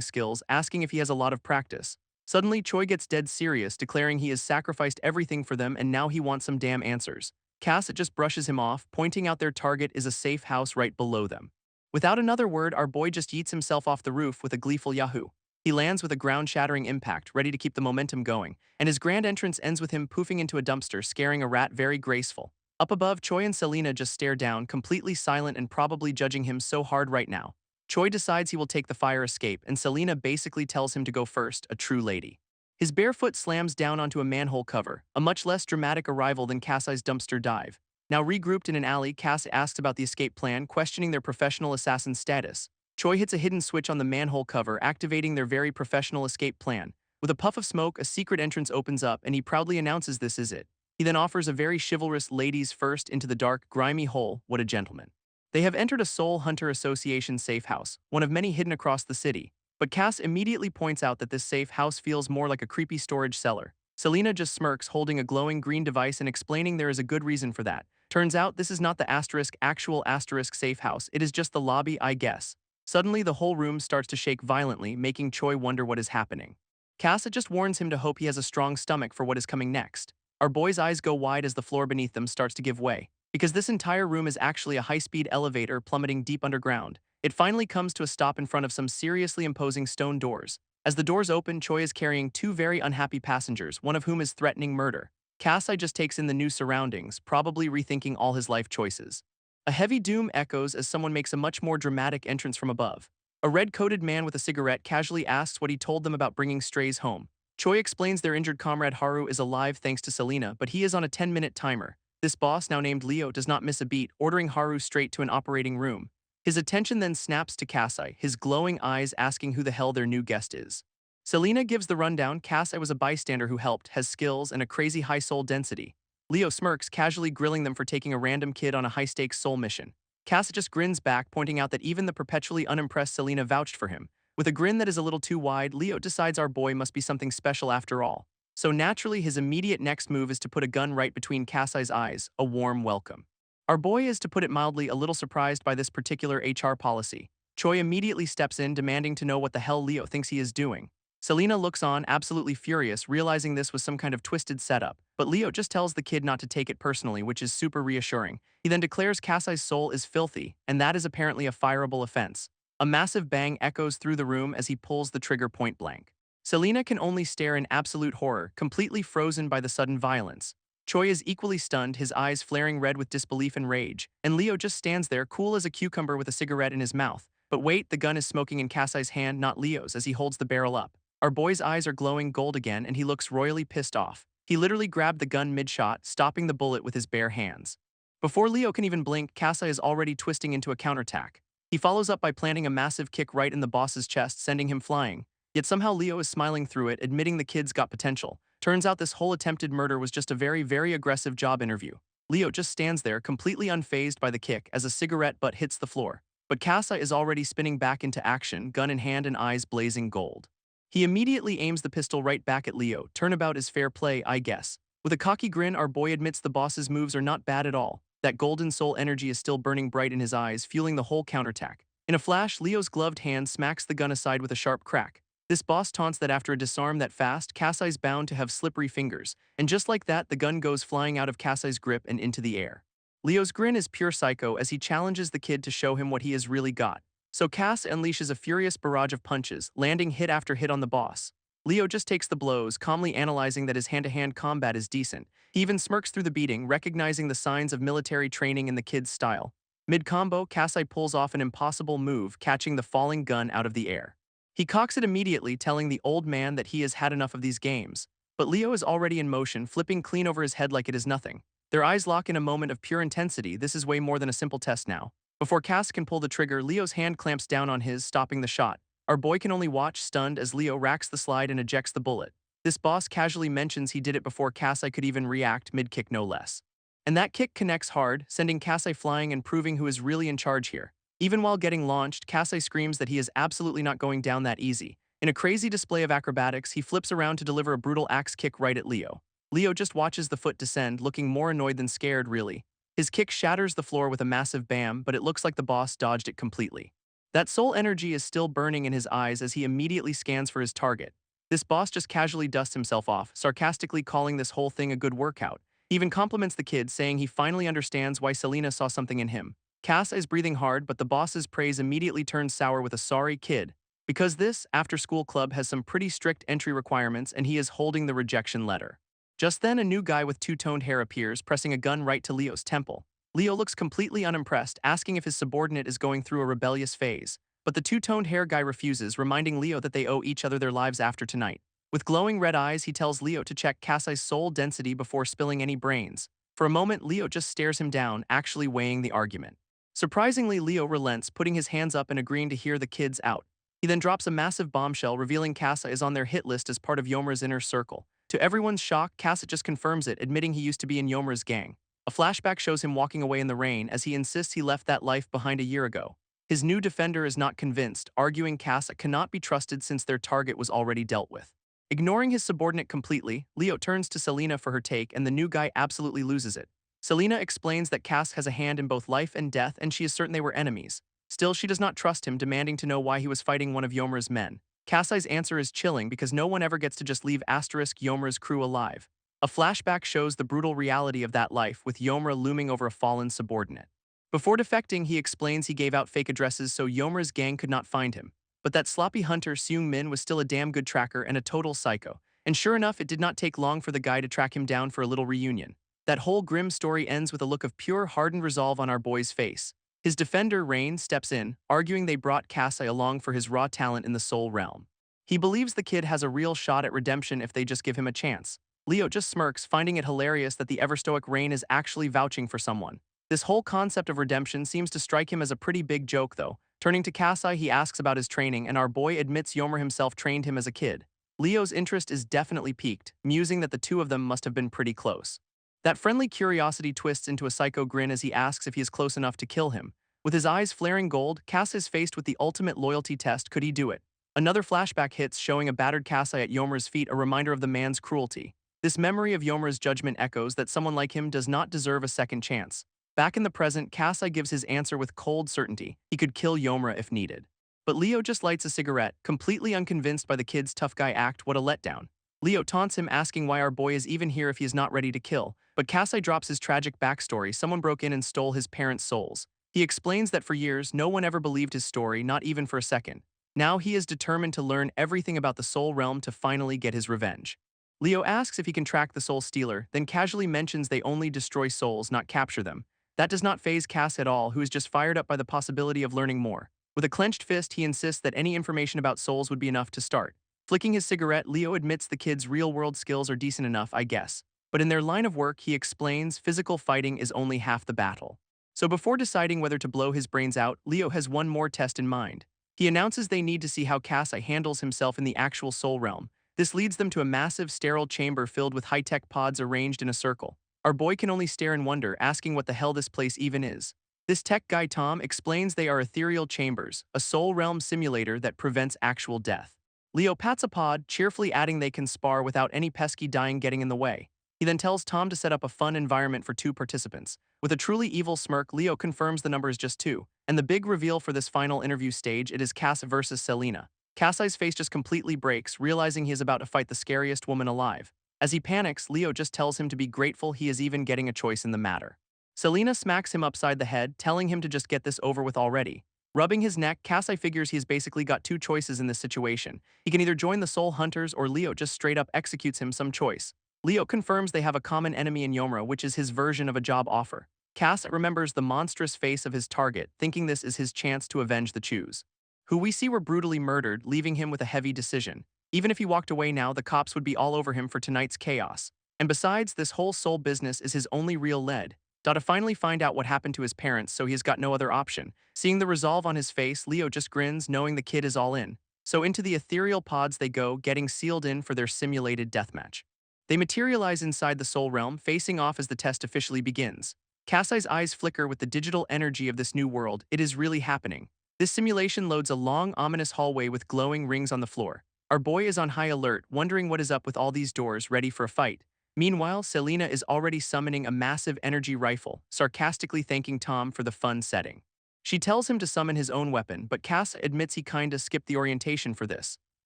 skills, asking if he has a lot of practice. Suddenly, Choi gets dead serious, declaring he has sacrificed everything for them and now he wants some damn answers. Cass just brushes him off, pointing out their target is a safe house right below them. Without another word, our boy just yeets himself off the roof with a gleeful yahoo! He lands with a ground-shattering impact, ready to keep the momentum going, and his grand entrance ends with him poofing into a dumpster, scaring a rat very graceful. Up above, Choi and Selena just stare down, completely silent and probably judging him so hard right now. Choi decides he will take the fire escape, and Selena basically tells him to go first, a true lady. His bare foot slams down onto a manhole cover, a much less dramatic arrival than Kassai's dumpster dive. Now regrouped in an alley, Cass asks about the escape plan, questioning their professional assassin status. Choi hits a hidden switch on the manhole cover, activating their very professional escape plan. With a puff of smoke, a secret entrance opens up, and he proudly announces this is it. He then offers a very chivalrous ladies first into the dark, grimy hole. What a gentleman. They have entered a Soul Hunter Association safe house, one of many hidden across the city. But Cass immediately points out that this safe house feels more like a creepy storage cellar. Selena just smirks, holding a glowing green device and explaining there is a good reason for that. Turns out this is not the actual safe house, it is just the lobby, I guess. Suddenly, the whole room starts to shake violently, making Choi wonder what is happening. Cass just warns him to hope he has a strong stomach for what is coming next. Our boy's eyes go wide as the floor beneath them starts to give way, because this entire room is actually a high-speed elevator plummeting deep underground. It finally comes to a stop in front of some seriously imposing stone doors. As the doors open, Choi is carrying two very unhappy passengers, one of whom is threatening murder. Kassai just takes in the new surroundings, probably rethinking all his life choices. A heavy doom echoes as someone makes a much more dramatic entrance from above. A red-coated man with a cigarette casually asks what he told them about bringing strays home. Choi explains their injured comrade Haru is alive thanks to Selena, but he is on a 10-minute timer. This boss, now named Leo, does not miss a beat, ordering Haru straight to an operating room. His attention then snaps to Kassai, his glowing eyes asking who the hell their new guest is. Selena gives the rundown. Kassai was a bystander who helped, has skills, and a crazy high soul density. Leo smirks, casually grilling them for taking a random kid on a high-stakes soul mission. Kassai just grins back, pointing out that even the perpetually unimpressed Selena vouched for him. With a grin that is a little too wide, Leo decides our boy must be something special after all. So naturally, his immediate next move is to put a gun right between Kassai's eyes, a warm welcome. Our boy is, to put it mildly, a little surprised by this particular HR policy. Choi immediately steps in, demanding to know what the hell Leo thinks he is doing. Selena looks on, absolutely furious, realizing this was some kind of twisted setup, but Leo just tells the kid not to take it personally, which is super reassuring. He then declares Kassai's soul is filthy, and that is apparently a fireable offense. A massive bang echoes through the room as he pulls the trigger point blank. Selena can only stare in absolute horror, completely frozen by the sudden violence. Choi is equally stunned, his eyes flaring red with disbelief and rage, and Leo just stands there, cool as a cucumber with a cigarette in his mouth. But wait, the gun is smoking in Kassai's hand, not Leo's, as he holds the barrel up. Our boy's eyes are glowing gold again, and he looks royally pissed off. He literally grabbed the gun mid-shot, stopping the bullet with his bare hands. Before Leo can even blink, Kassai is already twisting into a counterattack. He follows up by planting a massive kick right in the boss's chest, sending him flying. Yet somehow Leo is smiling through it, admitting the kid's got potential. Turns out this whole attempted murder was just a very, very aggressive job interview. Leo just stands there, completely unfazed by the kick, as a cigarette butt hits the floor. But Kassai is already spinning back into action, gun in hand and eyes blazing gold. He immediately aims the pistol right back at Leo. Turnabout is fair play, I guess. With a cocky grin, our boy admits the boss's moves are not bad at all. That golden soul energy is still burning bright in his eyes, fueling the whole counterattack. In a flash, Leo's gloved hand smacks the gun aside with a sharp crack. This boss taunts that after a disarm that fast, Kassai's bound to have slippery fingers. And just like that, the gun goes flying out of Kassai's grip and into the air. Leo's grin is pure psycho as he challenges the kid to show him what he has really got. So Cass unleashes a furious barrage of punches, landing hit after hit on the boss. Leo just takes the blows, calmly analyzing that his hand-to-hand combat is decent. He even smirks through the beating, recognizing the signs of military training in the kid's style. Mid-combo, Kassai pulls off an impossible move, catching the falling gun out of the air. He cocks it immediately, telling the old man that he has had enough of these games. But Leo is already in motion, flipping clean over his head like it is nothing. Their eyes lock in a moment of pure intensity. This is way more than a simple test now. Before Cass can pull the trigger, Leo's hand clamps down on his, stopping the shot. Our boy can only watch, stunned, as Leo racks the slide and ejects the bullet. This boss casually mentions he did it before Kassai could even react, mid-kick no less. And that kick connects hard, sending Kassai flying and proving who is really in charge here. Even while getting launched, Kassai screams that he is absolutely not going down that easy. In a crazy display of acrobatics, he flips around to deliver a brutal axe kick right at Leo. Leo just watches the foot descend, looking more annoyed than scared, really. His kick shatters the floor with a massive bam, but it looks like the boss dodged it completely. That soul energy is still burning in his eyes as he immediately scans for his target. This boss just casually dusts himself off, sarcastically calling this whole thing a good workout. He even compliments the kid, saying he finally understands why Selena saw something in him. Cass is breathing hard, but the boss's praise immediately turns sour with a sorry kid. Because this after-school club has some pretty strict entry requirements and he is holding the rejection letter. Just then, a new guy with two-toned hair appears, pressing a gun right to Leo's temple. Leo looks completely unimpressed, asking if his subordinate is going through a rebellious phase. But the two-toned hair guy refuses, reminding Leo that they owe each other their lives after tonight. With glowing red eyes, he tells Leo to check Kassai's soul density before spilling any brains. For a moment, Leo just stares him down, actually weighing the argument. Surprisingly, Leo relents, putting his hands up and agreeing to hear the kids out. He then drops a massive bombshell, revealing Kassa is on their hit list as part of Yomuru's inner circle. To everyone's shock, Kassa just confirms it, admitting he used to be in Yomuru's gang. A flashback shows him walking away in the rain as he insists he left that life behind a year ago. His new defender is not convinced, arguing Kassa cannot be trusted since their target was already dealt with. Ignoring his subordinate completely, Leo turns to Selena for her take and the new guy absolutely loses it. Selena explains that Cass has a hand in both life and death and she is certain they were enemies. Still, she does not trust him, demanding to know why he was fighting one of Yomuru's men. Kassai's answer is chilling because no one ever gets to just leave Yomuru's crew alive. A flashback shows the brutal reality of that life, with Yomura looming over a fallen subordinate. Before defecting, he explains he gave out fake addresses so Yomuru's gang could not find him. But that sloppy hunter Seung Min was still a damn good tracker and a total psycho. And sure enough, it did not take long for the guy to track him down for a little reunion. That whole grim story ends with a look of pure, hardened resolve on our boy's face. His defender, Rain, steps in, arguing they brought Kassai along for his raw talent in the soul realm. He believes the kid has a real shot at redemption if they just give him a chance. Leo just smirks, finding it hilarious that the ever-stoic Rain is actually vouching for someone. This whole concept of redemption seems to strike him as a pretty big joke, though. Turning to Kassai, he asks about his training, and our boy admits Yomura himself trained him as a kid. Leo's interest is definitely piqued, musing that the two of them must have been pretty close. That friendly curiosity twists into a psycho grin as he asks if he is close enough to kill him. With his eyes flaring gold, Kass is faced with the ultimate loyalty test. Could he do it? Another flashback hits, showing a battered Kassai at Yomuru's feet, a reminder of the man's cruelty. This memory of Yomuru's judgment echoes that someone like him does not deserve a second chance. Back in the present, Kassai gives his answer with cold certainty. He could kill Yomura if needed. But Leo just lights a cigarette, completely unconvinced by the kid's tough guy act. What a letdown. Leo taunts him, asking why our boy is even here if he is not ready to kill. But Kassai drops his tragic backstory. Someone broke in and stole his parents' souls. He explains that for years, no one ever believed his story, not even for a second. Now he is determined to learn everything about the soul realm to finally get his revenge. Leo asks if he can track the soul stealer, then casually mentions they only destroy souls, not capture them. That does not faze Cass at all, who is just fired up by the possibility of learning more. With a clenched fist, he insists that any information about souls would be enough to start. Flicking his cigarette, Leo admits the kid's real-world skills are decent enough, I guess. But in their line of work, he explains physical fighting is only half the battle. So before deciding whether to blow his brains out, Leo has one more test in mind. He announces they need to see how Kassai handles himself in the actual soul realm. This leads them to a massive sterile chamber filled with high-tech pods arranged in a circle. Our boy can only stare in wonder, asking what the hell this place even is. This tech guy Tom explains they are ethereal chambers, a soul realm simulator that prevents actual death. Leo pats a pod, cheerfully adding they can spar without any pesky dying getting in the way. He then tells Tom to set up a fun environment for 2 participants. With a truly evil smirk, Leo confirms the number is just 2. And the big reveal for this final interview stage, it is Cass versus Selena. Kassai's face just completely breaks, realizing he is about to fight the scariest woman alive. As he panics, Leo just tells him to be grateful he is even getting a choice in the matter. Selena smacks him upside the head, telling him to just get this over with already. Rubbing his neck, Kassai figures he has basically got 2 choices in this situation. He can either join the Soul Hunters or Leo just straight up executes him some choice. Leo confirms they have a common enemy in Yomura, which is his version of a job offer. Cass remembers the monstrous face of his target, thinking this is his chance to avenge the Chews, who we see were brutally murdered, leaving him with a heavy decision. Even if he walked away now, the cops would be all over him for tonight's chaos. And besides, this whole soul business is his only real lead. To finally find out what happened to his parents, so he has got no other option. Seeing the resolve on his face, Leo just grins, knowing the kid is all in. So into the ethereal pods they go, getting sealed in for their simulated deathmatch. They materialize inside the soul realm, facing off as the test officially begins. Kassai's eyes flicker with the digital energy of this new world. It is really happening. This simulation loads a long, ominous hallway with glowing rings on the floor. Our boy is on high alert, wondering what is up with all these doors ready for a fight. Meanwhile, Selena is already summoning a massive energy rifle, sarcastically thanking Tom for the fun setting. She tells him to summon his own weapon, but Cass admits he kinda skipped the orientation for this.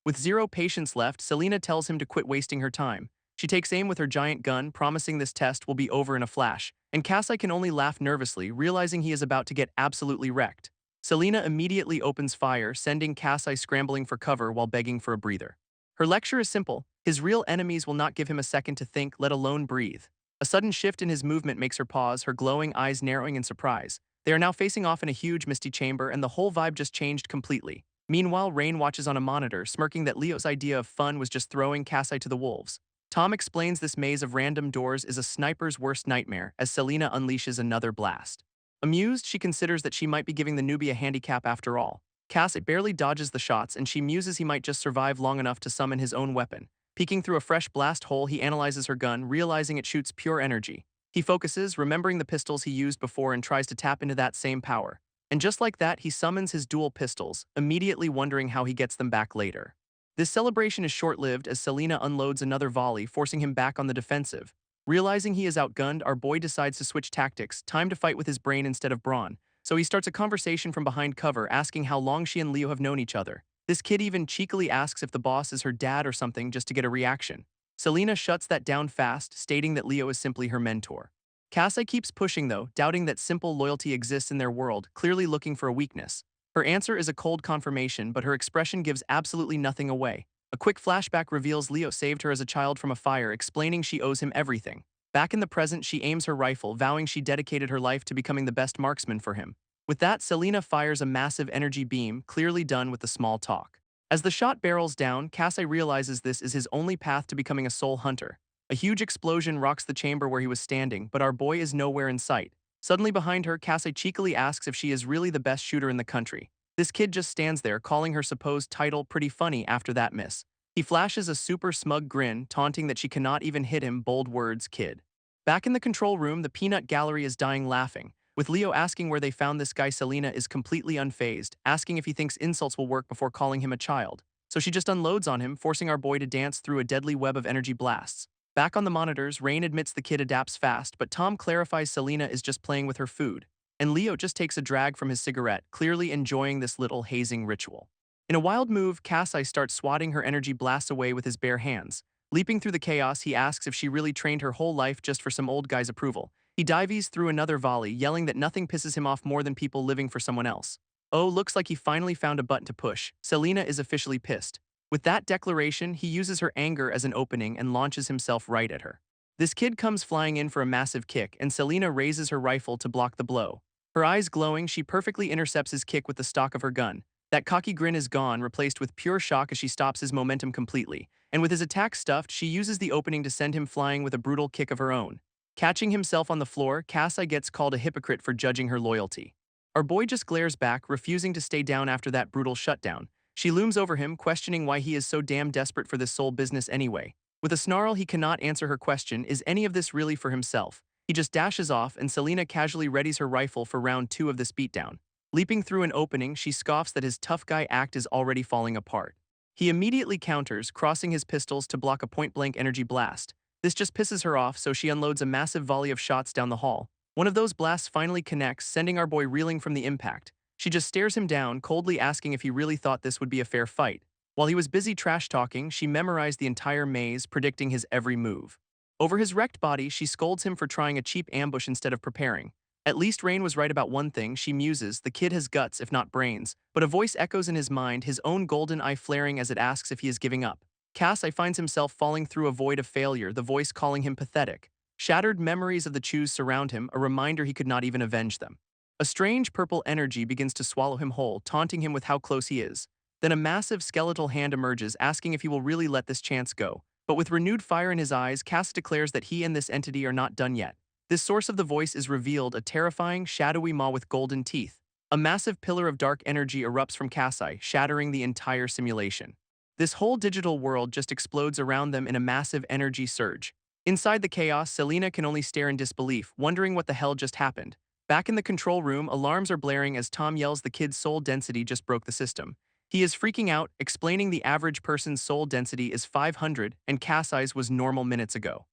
With zero patience left, Selena tells him to quit wasting her time. She takes aim with her giant gun, promising this test will be over in a flash, and Cassie can only laugh nervously, realizing he is about to get absolutely wrecked. Selena immediately opens fire, sending Cassie scrambling for cover while begging for a breather. Her lecture is simple: his real enemies will not give him a second to think, let alone breathe. A sudden shift in his movement makes her pause, her glowing eyes narrowing in surprise. They are now facing off in a huge misty chamber, and the whole vibe just changed completely. Meanwhile, Rain watches on a monitor, smirking that Leo's idea of fun was just throwing Cassie to the wolves. Tom explains this maze of random doors is a sniper's worst nightmare as Selena unleashes another blast. Amused, she considers that she might be giving the newbie a handicap after all. Cassie barely dodges the shots, and she muses he might just survive long enough to summon his own weapon. Peeking through a fresh blast hole, he analyzes her gun, realizing it shoots pure energy. He focuses, remembering the pistols he used before, and tries to tap into that same power. And just like that, he summons his dual pistols, immediately wondering how he gets them back later. This celebration is short-lived as Selena unloads another volley, forcing him back on the defensive. Realizing he is outgunned, our boy decides to switch tactics, time to fight with his brain instead of brawn. So he starts a conversation from behind cover, asking how long she and Leo have known each other. This kid even cheekily asks if the boss is her dad or something just to get a reaction. Selena shuts that down fast, stating that Leo is simply her mentor. Cassie keeps pushing though, doubting that simple loyalty exists in their world, clearly looking for a weakness. Her answer is a cold confirmation, but her expression gives absolutely nothing away. A quick flashback reveals Leo saved her as a child from a fire, explaining she owes him everything. Back in the present, she aims her rifle, vowing she dedicated her life to becoming the best marksman for him. With that, Selena fires a massive energy beam, clearly done with the small talk. As the shot barrels down, Cassie realizes this is his only path to becoming a soul hunter. A huge explosion rocks the chamber where he was standing, but our boy is nowhere in sight. Suddenly behind her, Cassie cheekily asks if she is really the best shooter in the country. This kid just stands there, calling her supposed title pretty funny after that miss. He flashes a super smug grin, taunting that she cannot even hit him, bold words, kid. Back in the control room, the peanut gallery is dying laughing. With Leo asking where they found this guy, Selena is completely unfazed, asking if he thinks insults will work before calling him a child. So she just unloads on him, forcing our boy to dance through a deadly web of energy blasts. Back on the monitors, Rain admits the kid adapts fast, but Tom clarifies Selena is just playing with her food. And Leo just takes a drag from his cigarette, clearly enjoying this little hazing ritual. In a wild move, Cassie starts swatting her energy blasts away with his bare hands. Leaping through the chaos, he asks if she really trained her whole life just for some old guy's approval. He dives through another volley, yelling that nothing pisses him off more than people living for someone else. Oh, looks like he finally found a button to push. Selena is officially pissed. With that declaration, he uses her anger as an opening and launches himself right at her. This kid comes flying in for a massive kick, and Selena raises her rifle to block the blow. Her eyes glowing, she perfectly intercepts his kick with the stock of her gun. That cocky grin is gone, replaced with pure shock as she stops his momentum completely. And with his attack stuffed, she uses the opening to send him flying with a brutal kick of her own. Catching himself on the floor, Cassie gets called a hypocrite for judging her loyalty. Our boy just glares back, refusing to stay down after that brutal shutdown. She looms over him, questioning why he is so damn desperate for this soul business anyway. With a snarl, he cannot answer her question, is any of this really for himself? He just dashes off, and Selena casually readies her rifle for round 2 of this beatdown. Leaping through an opening, she scoffs that his tough guy act is already falling apart. He immediately counters, crossing his pistols to block a point-blank energy blast. This just pisses her off, so she unloads a massive volley of shots down the hall. One of those blasts finally connects, sending our boy reeling from the impact. She just stares him down, coldly asking if he really thought this would be a fair fight. While he was busy trash-talking, she memorized the entire maze, predicting his every move. Over his wrecked body, she scolds him for trying a cheap ambush instead of preparing. At least Rain was right about one thing, she muses, the kid has guts if not brains, but a voice echoes in his mind, his own golden eye flaring as it asks if he is giving up. Cassie finds himself falling through a void of failure, the voice calling him pathetic. Shattered memories of the Chews surround him, a reminder he could not even avenge them. A strange purple energy begins to swallow him whole, taunting him with how close he is. Then a massive skeletal hand emerges, asking if he will really let this chance go. But with renewed fire in his eyes, Cass declares that he and this entity are not done yet. This source of the voice is revealed, a terrifying, shadowy maw with golden teeth. A massive pillar of dark energy erupts from Cassie, shattering the entire simulation. This whole digital world just explodes around them in a massive energy surge. Inside the chaos, Selena can only stare in disbelief, wondering what the hell just happened. Back in the control room, alarms are blaring as Tom yells the kid's soul density just broke the system. He is freaking out, explaining the average person's soul density is 500 and Kasai's was normal minutes ago.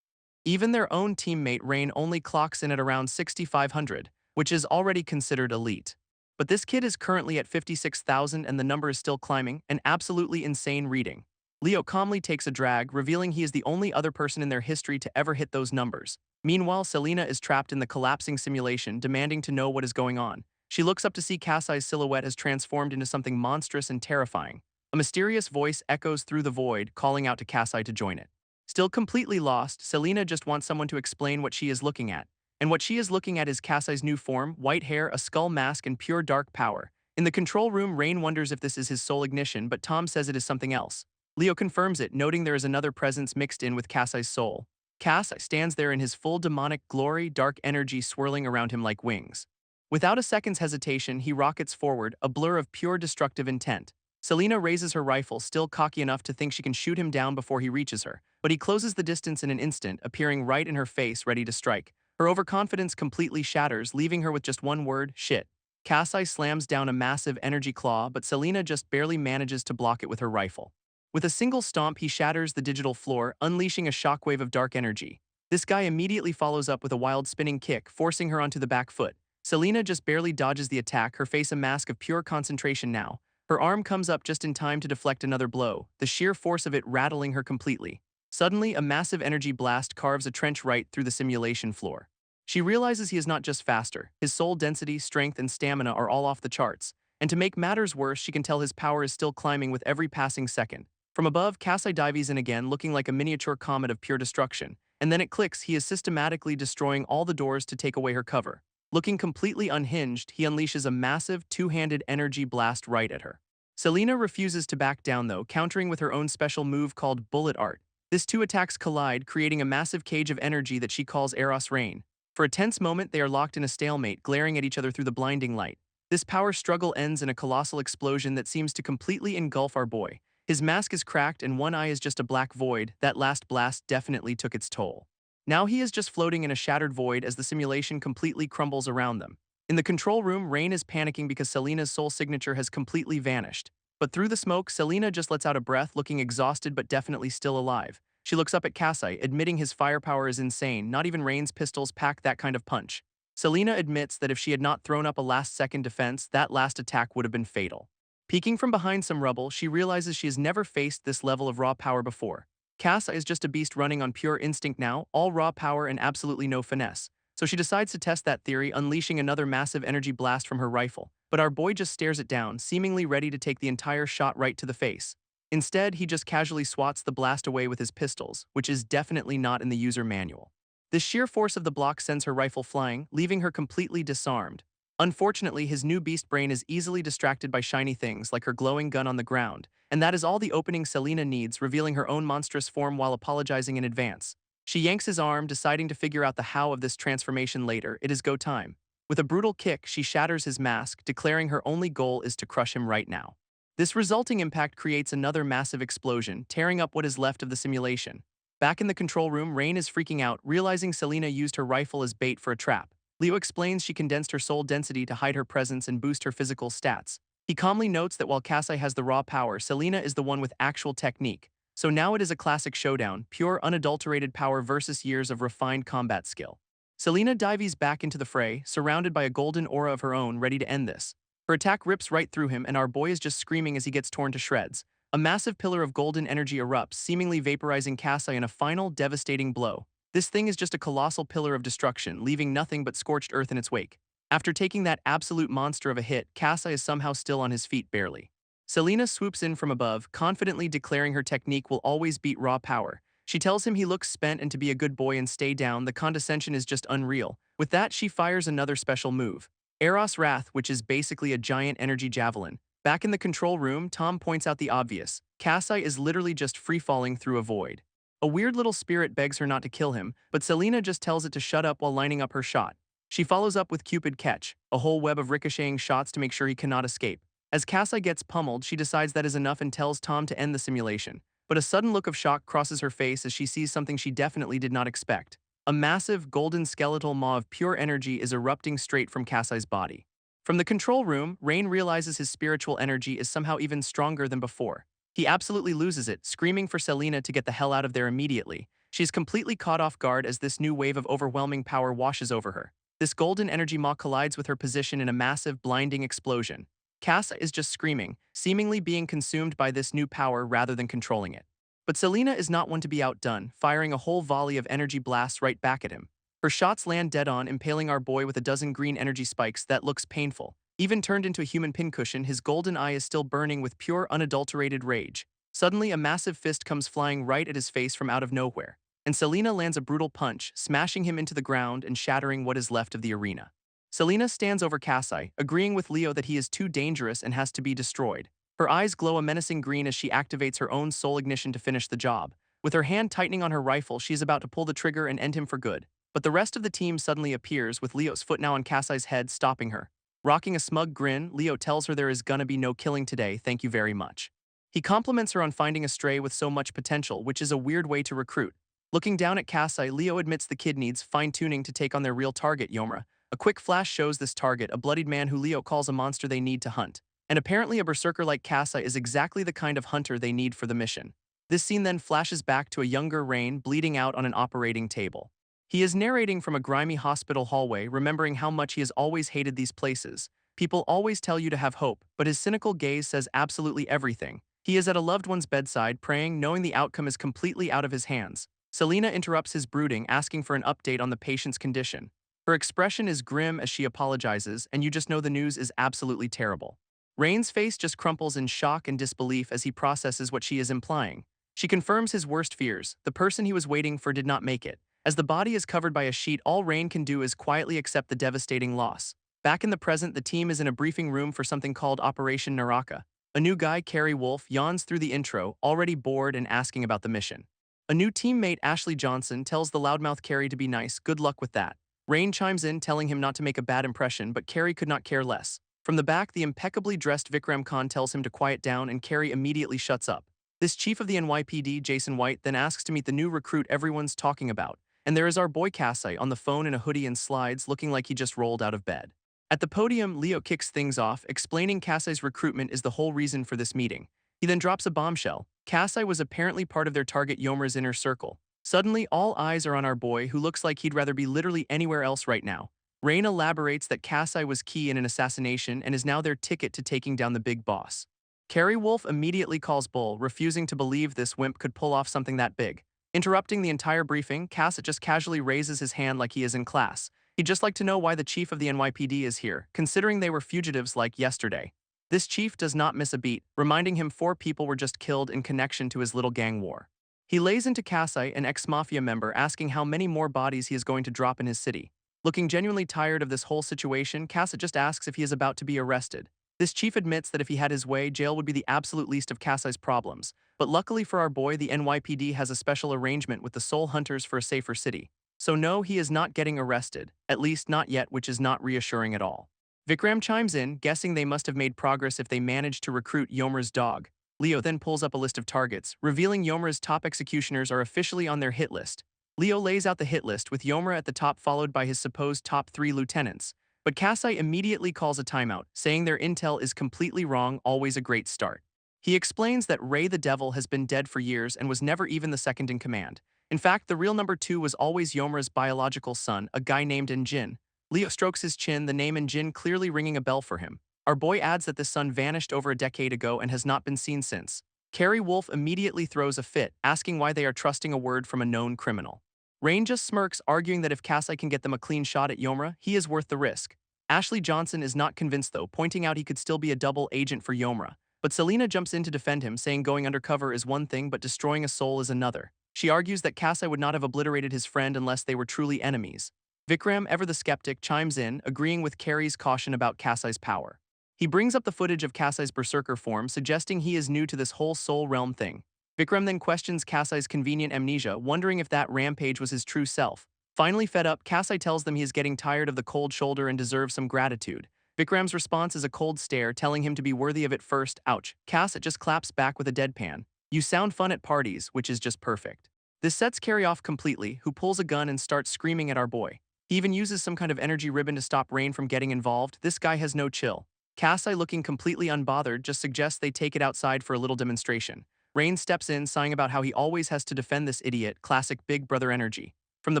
Even their own teammate Rain only clocks in at around 6,500, which is already considered elite. But this kid is currently at 56,000 and the number is still climbing, an absolutely insane reading. Leo calmly takes a drag, revealing he is the only other person in their history to ever hit those numbers. Meanwhile, Selena is trapped in the collapsing simulation, demanding to know what is going on. She looks up to see Kasai's silhouette has transformed into something monstrous and terrifying. A mysterious voice echoes through the void, calling out to Kasai to join it. Still completely lost, Selena just wants someone to explain what she is looking at. And what she is looking at is Kasai's new form, white hair, a skull mask, and pure dark power. In the control room, Rain wonders if this is his soul ignition, but Tom says it is something else. Leo confirms it, noting there is another presence mixed in with Kasai's soul. Kasai stands there in his full demonic glory, dark energy swirling around him like wings. Without a second's hesitation, he rockets forward, a blur of pure destructive intent. Selena raises her rifle, still cocky enough to think she can shoot him down before he reaches her, but he closes the distance in an instant, appearing right in her face, ready to strike. Her overconfidence completely shatters, leaving her with just one word, shit. Kasai slams down a massive energy claw, but Selena just barely manages to block it with her rifle. With a single stomp, he shatters the digital floor, unleashing a shockwave of dark energy. This guy immediately follows up with a wild spinning kick, forcing her onto the back foot. Selena just barely dodges the attack, her face a mask of pure concentration now. Her arm comes up just in time to deflect another blow, the sheer force of it rattling her completely. Suddenly, a massive energy blast carves a trench right through the simulation floor. She realizes he is not just faster, his soul density, strength, and stamina are all off the charts. And to make matters worse, she can tell his power is still climbing with every passing second. From above, Kasai dives in again, looking like a miniature comet of pure destruction. And then it clicks, he is systematically destroying all the doors to take away her cover. Looking completely unhinged, he unleashes a massive, two-handed energy blast right at her. Selena refuses to back down though, countering with her own special move called Bullet Art. These two attacks collide, creating a massive cage of energy that she calls Eros Rain. For a tense moment, they are locked in a stalemate, glaring at each other through the blinding light. This power struggle ends in a colossal explosion that seems to completely engulf our boy. His mask is cracked and one eye is just a black void. That last blast definitely took its toll. Now he is just floating in a shattered void as the simulation completely crumbles around them. In the control room, Rain is panicking because Selena's soul signature has completely vanished. But through the smoke, Selena just lets out a breath, looking exhausted but definitely still alive. She looks up at Kasai, admitting his firepower is insane. Not even Rain's pistols pack that kind of punch. Selena admits that if she had not thrown up a last-second defense, that last attack would have been fatal. Peeking from behind some rubble, she realizes she has never faced this level of raw power before. Kasai is just a beast running on pure instinct now, all raw power and absolutely no finesse. So she decides to test that theory, unleashing another massive energy blast from her rifle. But our boy just stares it down, seemingly ready to take the entire shot right to the face. Instead, he just casually swats the blast away with his pistols, which is definitely not in the user manual. The sheer force of the block sends her rifle flying, leaving her completely disarmed. Unfortunately, his new beast brain is easily distracted by shiny things like her glowing gun on the ground, and that is all the opening Selena needs, revealing her own monstrous form while apologizing in advance. She yanks his arm, deciding to figure out the how of this transformation later. It is go time. With a brutal kick, she shatters his mask, declaring her only goal is to crush him right now. This resulting impact creates another massive explosion, tearing up what is left of the simulation. Back in the control room, Rain is freaking out, realizing Selena used her rifle as bait for a trap. Leo explains she condensed her soul density to hide her presence and boost her physical stats. He calmly notes that while Kasai has the raw power, Selena is the one with actual technique. So now it is a classic showdown, pure unadulterated power versus years of refined combat skill. Selena dives back into the fray, surrounded by a golden aura of her own, ready to end this. Her attack rips right through him and our boy is just screaming as he gets torn to shreds. A massive pillar of golden energy erupts, seemingly vaporizing Kasai in a final, devastating blow. This thing is just a colossal pillar of destruction, leaving nothing but scorched earth in its wake. After taking that absolute monster of a hit, Kasai is somehow still on his feet barely. Selena swoops in from above, confidently declaring her technique will always beat raw power. She tells him he looks spent and to be a good boy and stay down. The condescension is just unreal. With that, she fires another special move. Eros Wrath, which is basically a giant energy javelin. Back in the control room, Tom points out the obvious. Kasai is literally just free-falling through a void. A weird little spirit begs her not to kill him, but Selena just tells it to shut up while lining up her shot. She follows up with Cupid Catch, a whole web of ricocheting shots to make sure he cannot escape. As Kasai gets pummeled, she decides that is enough and tells Tom to end the simulation. But a sudden look of shock crosses her face as she sees something she definitely did not expect. A massive, golden skeletal maw of pure energy is erupting straight from Kasai's body. From the control room, Rain realizes his spiritual energy is somehow even stronger than before. He absolutely loses it, screaming for Selena to get the hell out of there immediately. She is completely caught off guard as this new wave of overwhelming power washes over her. This golden energy maw collides with her position in a massive, blinding explosion. Casa is just screaming, seemingly being consumed by this new power rather than controlling it. But Selena is not one to be outdone, firing a whole volley of energy blasts right back at him. Her shots land dead on, impaling our boy with a dozen green energy spikes that looks painful. Even turned into a human pincushion, his golden eye is still burning with pure, unadulterated rage. Suddenly, a massive fist comes flying right at his face from out of nowhere, and Selena lands a brutal punch, smashing him into the ground and shattering what is left of the arena. Selena stands over Kasai, agreeing with Leo that he is too dangerous and has to be destroyed. Her eyes glow a menacing green as she activates her own soul ignition to finish the job. With her hand tightening on her rifle, she is about to pull the trigger and end him for good. But the rest of the team suddenly appears, with Leo's foot now on Kasai's head, stopping her. Rocking a smug grin, Leo tells her there is gonna be no killing today, thank you very much. He compliments her on finding a stray with so much potential, which is a weird way to recruit. Looking down at Kasai, Leo admits the kid needs fine-tuning to take on their real target, Yomra. A quick flash shows this target, a bloodied man who Leo calls a monster they need to hunt. And apparently a berserker like Kasai is exactly the kind of hunter they need for the mission. This scene then flashes back to a younger Rain bleeding out on an operating table. He is narrating from a grimy hospital hallway, remembering how much he has always hated these places. People always tell you to have hope, but his cynical gaze says absolutely everything. He is at a loved one's bedside, praying, knowing the outcome is completely out of his hands. Selena interrupts his brooding, asking for an update on the patient's condition. Her expression is grim as she apologizes, and you just know the news is absolutely terrible. Rain's face just crumples in shock and disbelief as he processes what she is implying. She confirms his worst fears. The person he was waiting for did not make it. As the body is covered by a sheet, all Rain can do is quietly accept the devastating loss. Back in the present, the team is in a briefing room for something called Operation Naraka. A new guy, Carrie Wolf, yawns through the intro, already bored and asking about the mission. A new teammate, Ashley Johnson, tells the loudmouth Carrie to be nice, good luck with that. Rain chimes in, telling him not to make a bad impression, but Carrie could not care less. From the back, the impeccably dressed Vikram Khan tells him to quiet down, and Carrie immediately shuts up. This chief of the NYPD, Jason White, then asks to meet the new recruit everyone's talking about. And there is our boy Kasai on the phone in a hoodie and slides, looking like he just rolled out of bed. At the podium, Leo kicks things off, explaining Kasai's recruitment is the whole reason for this meeting. He then drops a bombshell. Kasai was apparently part of their target Yomra's inner circle. Suddenly, all eyes are on our boy, who looks like he'd rather be literally anywhere else right now. Rain elaborates that Kasai was key in an assassination and is now their ticket to taking down the big boss. Carrie Wolf immediately calls bull, refusing to believe this wimp could pull off something that big. Interrupting the entire briefing, Kasai just casually raises his hand like he is in class. He'd just like to know why the chief of the NYPD is here, considering they were fugitives like yesterday. This chief does not miss a beat, reminding him 4 people were just killed in connection to his little gang war. He lays into Kasai, an ex-mafia member, asking how many more bodies he is going to drop in his city. Looking genuinely tired of this whole situation, Kasai just asks if he is about to be arrested. This chief admits that if he had his way, jail would be the absolute least of Kasai's problems. But luckily for our boy, the NYPD has a special arrangement with the Soul Hunters for a safer city. So no, he is not getting arrested, at least not yet, which is not reassuring at all. Vikram chimes in, guessing they must have made progress if they managed to recruit Yomra's dog. Leo then pulls up a list of targets, revealing Yomra's top executioners are officially on their hit list. Leo lays out the hit list, with Yomra at the top followed by his supposed top 3 lieutenants. But Kasai immediately calls a timeout, saying their intel is completely wrong, always a great start. He explains that Ray the Devil has been dead for years and was never even the second in command. In fact, the real number 2 was always Yomra's biological son, a guy named Njin. Leo strokes his chin, the name Njin clearly ringing a bell for him. Our boy adds that this son vanished over a decade ago and has not been seen since. Carrie Wolf immediately throws a fit, asking why they are trusting a word from a known criminal. Rain just smirks, arguing that if Kasai can get them a clean shot at Yomra, he is worth the risk. Ashley Johnson is not convinced though, pointing out he could still be a double agent for Yomra. But Selena jumps in to defend him, saying going undercover is one thing but destroying a soul is another. She argues that Kasai would not have obliterated his friend unless they were truly enemies. Vikram, ever the skeptic, chimes in, agreeing with Carrie's caution about Kasai's power. He brings up the footage of Kasai's berserker form, suggesting he is new to this whole soul realm thing. Vikram then questions Kasai's convenient amnesia, wondering if that rampage was his true self. Finally fed up, Kasai tells them he is getting tired of the cold shoulder and deserves some gratitude. Vikram's response is a cold stare, telling him to be worthy of it first. Ouch. Kasai just claps back with a deadpan. You sound fun at parties, which is just perfect. This sets Carrie off completely, who pulls a gun and starts screaming at our boy. He even uses some kind of energy ribbon to stop Rain from getting involved. This guy has no chill. Kasai, looking completely unbothered, just suggests they take it outside for a little demonstration. Rain steps in, sighing about how he always has to defend this idiot, classic big brother energy. From the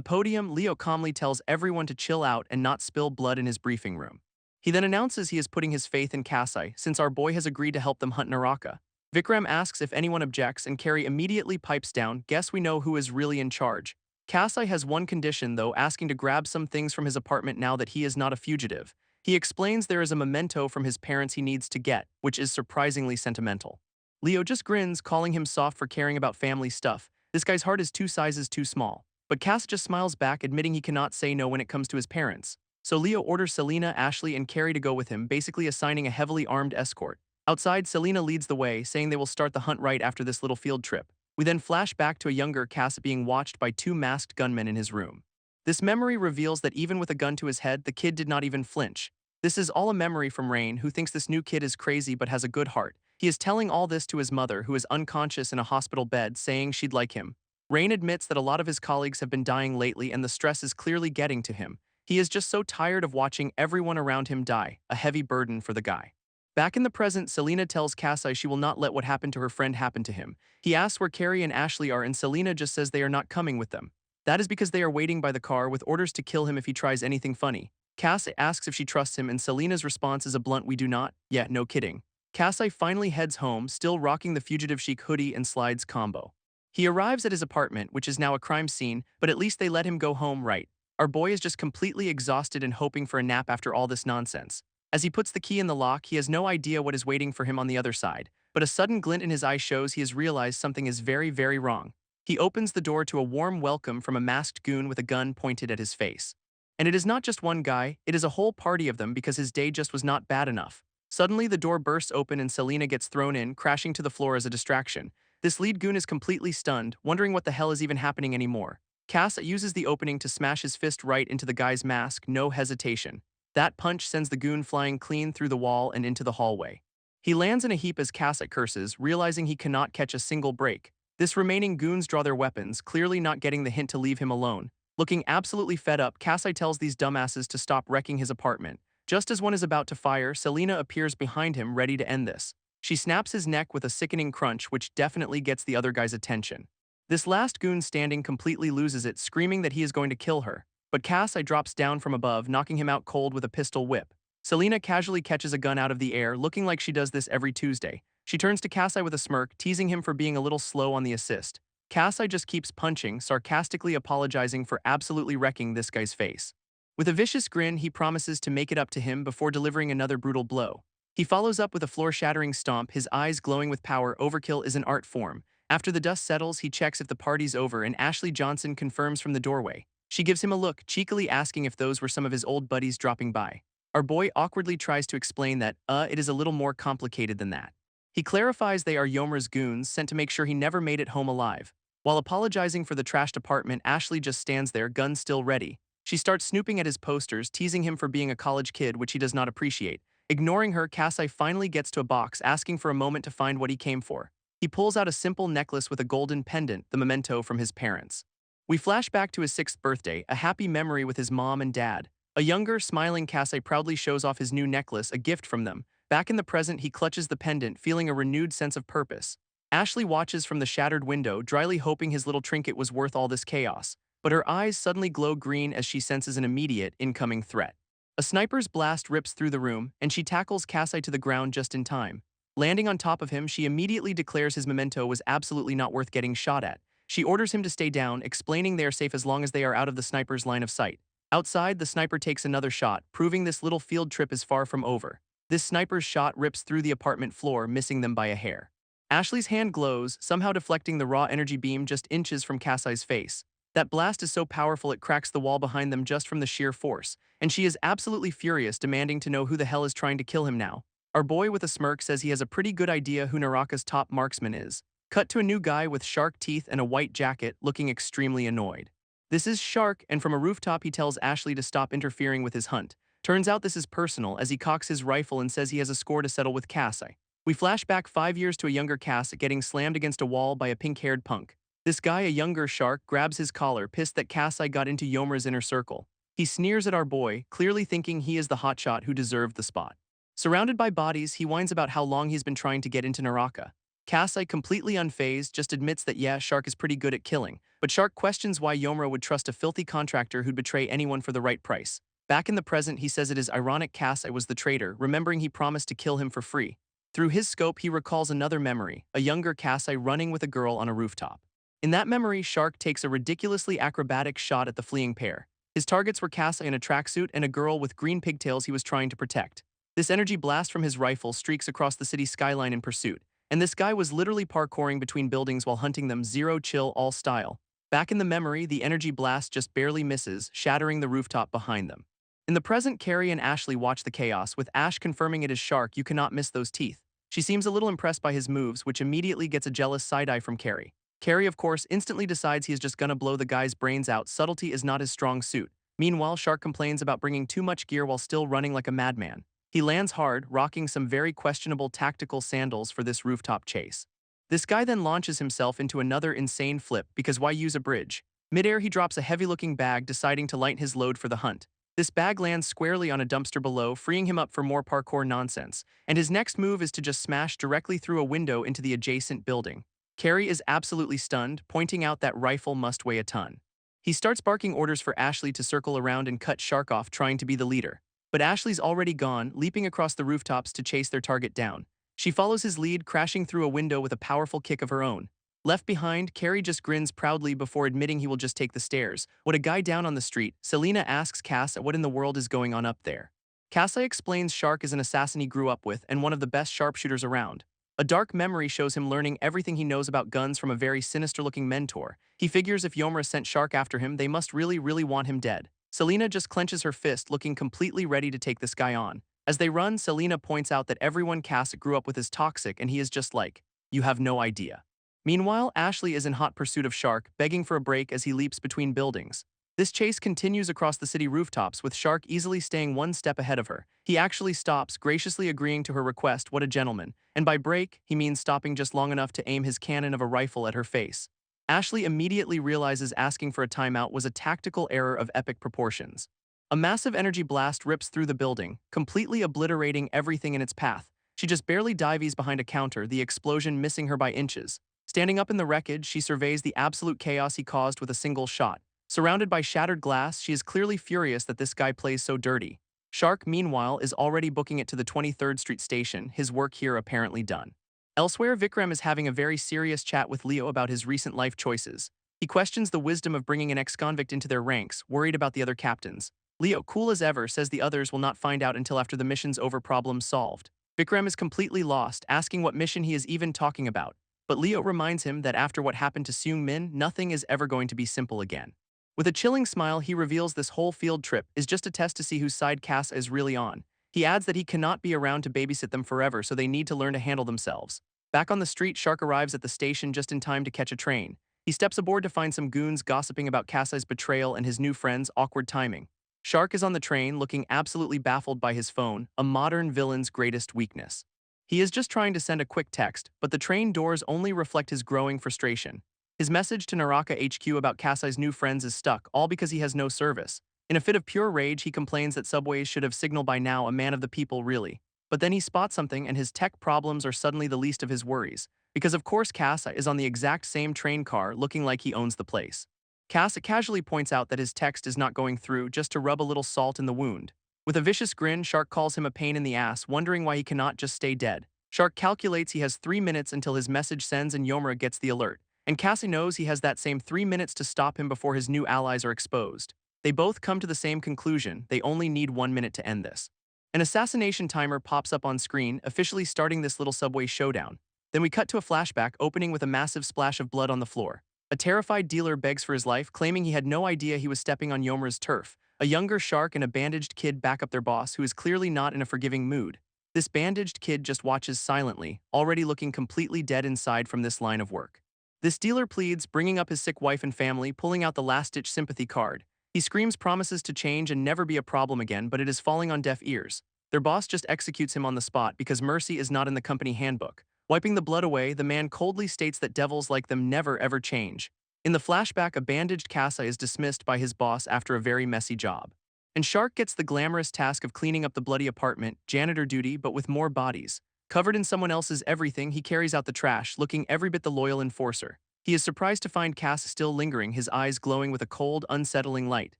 podium, Leo calmly tells everyone to chill out and not spill blood in his briefing room. He then announces he is putting his faith in Kasai, since our boy has agreed to help them hunt Naraka. Vikram asks if anyone objects, and Carrie immediately pipes down, "Guess we know who is really in charge." Kasai has one condition though, asking to grab some things from his apartment now that he is not a fugitive. He explains there is a memento from his parents he needs to get, which is surprisingly sentimental. Leo just grins, calling him soft for caring about family stuff. This guy's heart is 2 sizes too small. But Cass just smiles back, admitting he cannot say no when it comes to his parents. So Leo orders Selena, Ashley, and Carrie to go with him, basically assigning a heavily armed escort. Outside, Selena leads the way, saying they will start the hunt right after this little field trip. We then flash back to a younger Cass being watched by 2 masked gunmen in his room. This memory reveals that even with a gun to his head, the kid did not even flinch. This is all a memory from Rain, who thinks this new kid is crazy but has a good heart. He is telling all this to his mother, who is unconscious in a hospital bed, saying she'd like him. Rain admits that a lot of his colleagues have been dying lately and the stress is clearly getting to him. He is just so tired of watching everyone around him die, a heavy burden for the guy. Back in the present, Selena tells Kasai she will not let what happened to her friend happen to him. He asks where Carrie and Ashley are, and Selena just says they are not coming with them. That is because they are waiting by the car with orders to kill him if he tries anything funny. Kasai asks if she trusts him, and Selena's response is a blunt "we do not." Yeah, no kidding. Kasai finally heads home, still rocking the fugitive chic hoodie and slides combo. He arrives at his apartment, which is now a crime scene, but at least they let him go home right. Our boy is just completely exhausted and hoping for a nap after all this nonsense. As he puts the key in the lock, he has no idea what is waiting for him on the other side, but a sudden glint in his eye shows he has realized something is very, very wrong. He opens the door to a warm welcome from a masked goon with a gun pointed at his face. And it is not just one guy, it is a whole party of them, because his day just was not bad enough. Suddenly, the door bursts open and Selena gets thrown in, crashing to the floor as a distraction. This lead goon is completely stunned, wondering what the hell is even happening anymore. Cass uses the opening to smash his fist right into the guy's mask, no hesitation. That punch sends the goon flying clean through the wall and into the hallway. He lands in a heap as Cass curses, realizing he cannot catch a single break. This remaining goons draw their weapons, clearly not getting the hint to leave him alone. Looking absolutely fed up, Kasai tells these dumbasses to stop wrecking his apartment. Just as one is about to fire, Selena appears behind him, ready to end this. She snaps his neck with a sickening crunch, which definitely gets the other guy's attention. This last goon standing completely loses it, screaming that he is going to kill her. But Kasai drops down from above, knocking him out cold with a pistol whip. Selena casually catches a gun out of the air, looking like she does this every Tuesday. She turns to Kasai with a smirk, teasing him for being a little slow on the assist. Kasai just keeps punching, sarcastically apologizing for absolutely wrecking this guy's face. With a vicious grin, he promises to make it up to him before delivering another brutal blow. He follows up with a floor-shattering stomp, his eyes glowing with power. Overkill is an art form. After the dust settles, he checks if the party's over, and Ashley Johnson confirms from the doorway. She gives him a look, cheekily asking if those were some of his old buddies dropping by. Our boy awkwardly tries to explain that, it is a little more complicated than that. He clarifies they are Yomer's goons, sent to make sure he never made it home alive. While apologizing for the trashed apartment, Ashley just stands there, gun still ready. She starts snooping at his posters, teasing him for being a college kid, which he does not appreciate. Ignoring her, Kasai finally gets to a box, asking for a moment to find what he came for. He pulls out a simple necklace with a golden pendant, the memento from his parents. We flash back to his 6th birthday, a happy memory with his mom and dad. A younger, smiling Kasai proudly shows off his new necklace, a gift from them. Back in the present, he clutches the pendant, feeling a renewed sense of purpose. Ashley watches from the shattered window, dryly hoping his little trinket was worth all this chaos. But her eyes suddenly glow green as she senses an immediate, incoming threat. A sniper's blast rips through the room, and she tackles Kasai to the ground just in time. Landing on top of him, she immediately declares his memento was absolutely not worth getting shot at. She orders him to stay down, explaining they are safe as long as they are out of the sniper's line of sight. Outside, the sniper takes another shot, proving this little field trip is far from over. This sniper's shot rips through the apartment floor, missing them by a hair. Ashley's hand glows, somehow deflecting the raw energy beam just inches from Kasai's face. That blast is so powerful it cracks the wall behind them just from the sheer force, and she is absolutely furious, demanding to know who the hell is trying to kill him now. Our boy with a smirk says he has a pretty good idea who Naraka's top marksman is. Cut to a new guy with shark teeth and a white jacket, looking extremely annoyed. This is Shark, and from a rooftop he tells Ashley to stop interfering with his hunt. Turns out this is personal, as he cocks his rifle and says he has a score to settle with Kasai. We flash back 5 years to a younger Cass getting slammed against a wall by a pink-haired punk. This guy, a younger Shark, grabs his collar, pissed that Kasai got into Yomer's inner circle. He He sneers at our boy, clearly thinking he is the hotshot who deserved the spot. Surrounded by bodies, he whines about how long he's been trying to get into Naraka. Kasai, completely unfazed, just admits that yeah, Shark is pretty good at killing, but Shark questions why Yomura would trust a filthy contractor who'd betray anyone for the right price. Back in the present, he says it is ironic Kasai was the traitor, remembering he promised to kill him for free. Through his scope, he recalls another memory, a younger Kasai running with a girl on a rooftop. In that memory, Shark takes a ridiculously acrobatic shot at the fleeing pair. His targets were Kasai in a tracksuit and a girl with green pigtails he was trying to protect. This energy blast from his rifle streaks across the city skyline in pursuit, and this guy was literally parkouring between buildings while hunting them zero chill all style. Back in the memory, the energy blast just barely misses, shattering the rooftop behind them. In the present, Carrie and Ashley watch the chaos, with Ash confirming it is Shark. You cannot miss those teeth. She seems a little impressed by his moves, which immediately gets a jealous side-eye from Carrie. Carrie, of course, instantly decides he is just gonna blow the guy's brains out. Subtlety is not his strong suit. Meanwhile, Shark complains about bringing too much gear while still running like a madman. He lands hard, rocking some very questionable tactical sandals for this rooftop chase. This guy then launches himself into another insane flip because why use a bridge? Midair, he drops a heavy-looking bag, deciding to lighten his load for the hunt. This bag lands squarely on a dumpster below, freeing him up for more parkour nonsense, and his next move is to just smash directly through a window into the adjacent building. Carrie is absolutely stunned, pointing out that rifle must weigh a ton. He starts barking orders for Ashley to circle around and cut Shark off, trying to be the leader. But Ashley's already gone, leaping across the rooftops to chase their target down. She follows his lead, crashing through a window with a powerful kick of her own. Left behind, Carrie just grins proudly before admitting he will just take the stairs. What a guy down on the street. Selena asks Cass what in the world is going on up there. Kasai explains Shark is an assassin he grew up with and one of the best sharpshooters around. A dark memory shows him learning everything he knows about guns from a very sinister-looking mentor. He figures if Yomura sent Shark after him, they must really want him dead. Selena just clenches her fist, looking completely ready to take this guy on. As they run, Selena points out that everyone Cass grew up with is toxic, and he is just like, you have no idea. Meanwhile, Ashley is in hot pursuit of Shark, begging for a break as he leaps between buildings. This chase continues across the city rooftops, with Shark easily staying one step ahead of her. He actually stops, graciously agreeing to her request. What a gentleman. And by break, he means stopping just long enough to aim his cannon of a rifle at her face. Ashley immediately realizes asking for a timeout was a tactical error of epic proportions. A massive energy blast rips through the building, completely obliterating everything in its path. She just barely dives behind a counter, the explosion missing her by inches. Standing up in the wreckage, she surveys the absolute chaos he caused with a single shot. Surrounded by shattered glass, she is clearly furious that this guy plays so dirty. Shark, meanwhile, is already booking it to the 23rd Street station, his work here apparently done. Elsewhere, Vikram is having a very serious chat with Leo about his recent life choices. He questions the wisdom of bringing an ex-convict into their ranks, worried about the other captains. Leo, cool as ever, says the others will not find out until after the mission's over, problems solved. Vikram is completely lost, asking what mission he is even talking about. But Leo reminds him that after what happened to Seung Min, nothing is ever going to be simple again. With a chilling smile, he reveals this whole field trip is just a test to see whose side Cass is really on. He adds that he cannot be around to babysit them forever, so they need to learn to handle themselves. Back on the street, Shark arrives at the station just in time to catch a train. He steps aboard to find some goons gossiping about Kasai's betrayal and his new friend's awkward timing. Shark is on the train, looking absolutely baffled by his phone, a modern villain's greatest weakness. He is just trying to send a quick text, but the train doors only reflect his growing frustration. His message to Naraka HQ about Kasai's new friends is stuck, all because he has no service. In a fit of pure rage, he complains that subways should have signaled by now, a man of the people really. But then he spots something and his tech problems are suddenly the least of his worries. Because of course Kasai is on the exact same train car, looking like he owns the place. Kasai casually points out that his text is not going through, just to rub a little salt in the wound. With a vicious grin, Shark calls him a pain in the ass, wondering why he cannot just stay dead. Shark calculates he has 3 minutes until his message sends and Yomura gets the alert. And Kasai knows he has that same 3 minutes to stop him before his new allies are exposed. They both come to the same conclusion, they only need 1 minute to end this. An assassination timer pops up on screen, officially starting this little subway showdown. Then we cut to a flashback, opening with a massive splash of blood on the floor. A terrified dealer begs for his life, claiming he had no idea he was stepping on Yomura's turf. A younger Shark and a bandaged kid back up their boss, who is clearly not in a forgiving mood. This bandaged kid just watches silently, already looking completely dead inside from this line of work. This dealer pleads, bringing up his sick wife and family, pulling out the last-ditch sympathy card. He screams promises to change and never be a problem again, but it is falling on deaf ears. Their boss just executes him on the spot because mercy is not in the company handbook. Wiping the blood away, the man coldly states that devils like them never ever change. In the flashback, a bandaged Kasai is dismissed by his boss after a very messy job. And Shark gets the glamorous task of cleaning up the bloody apartment, janitor duty but with more bodies. Covered in someone else's everything, he carries out the trash, looking every bit the loyal enforcer. He is surprised to find Cass still lingering, his eyes glowing with a cold, unsettling light.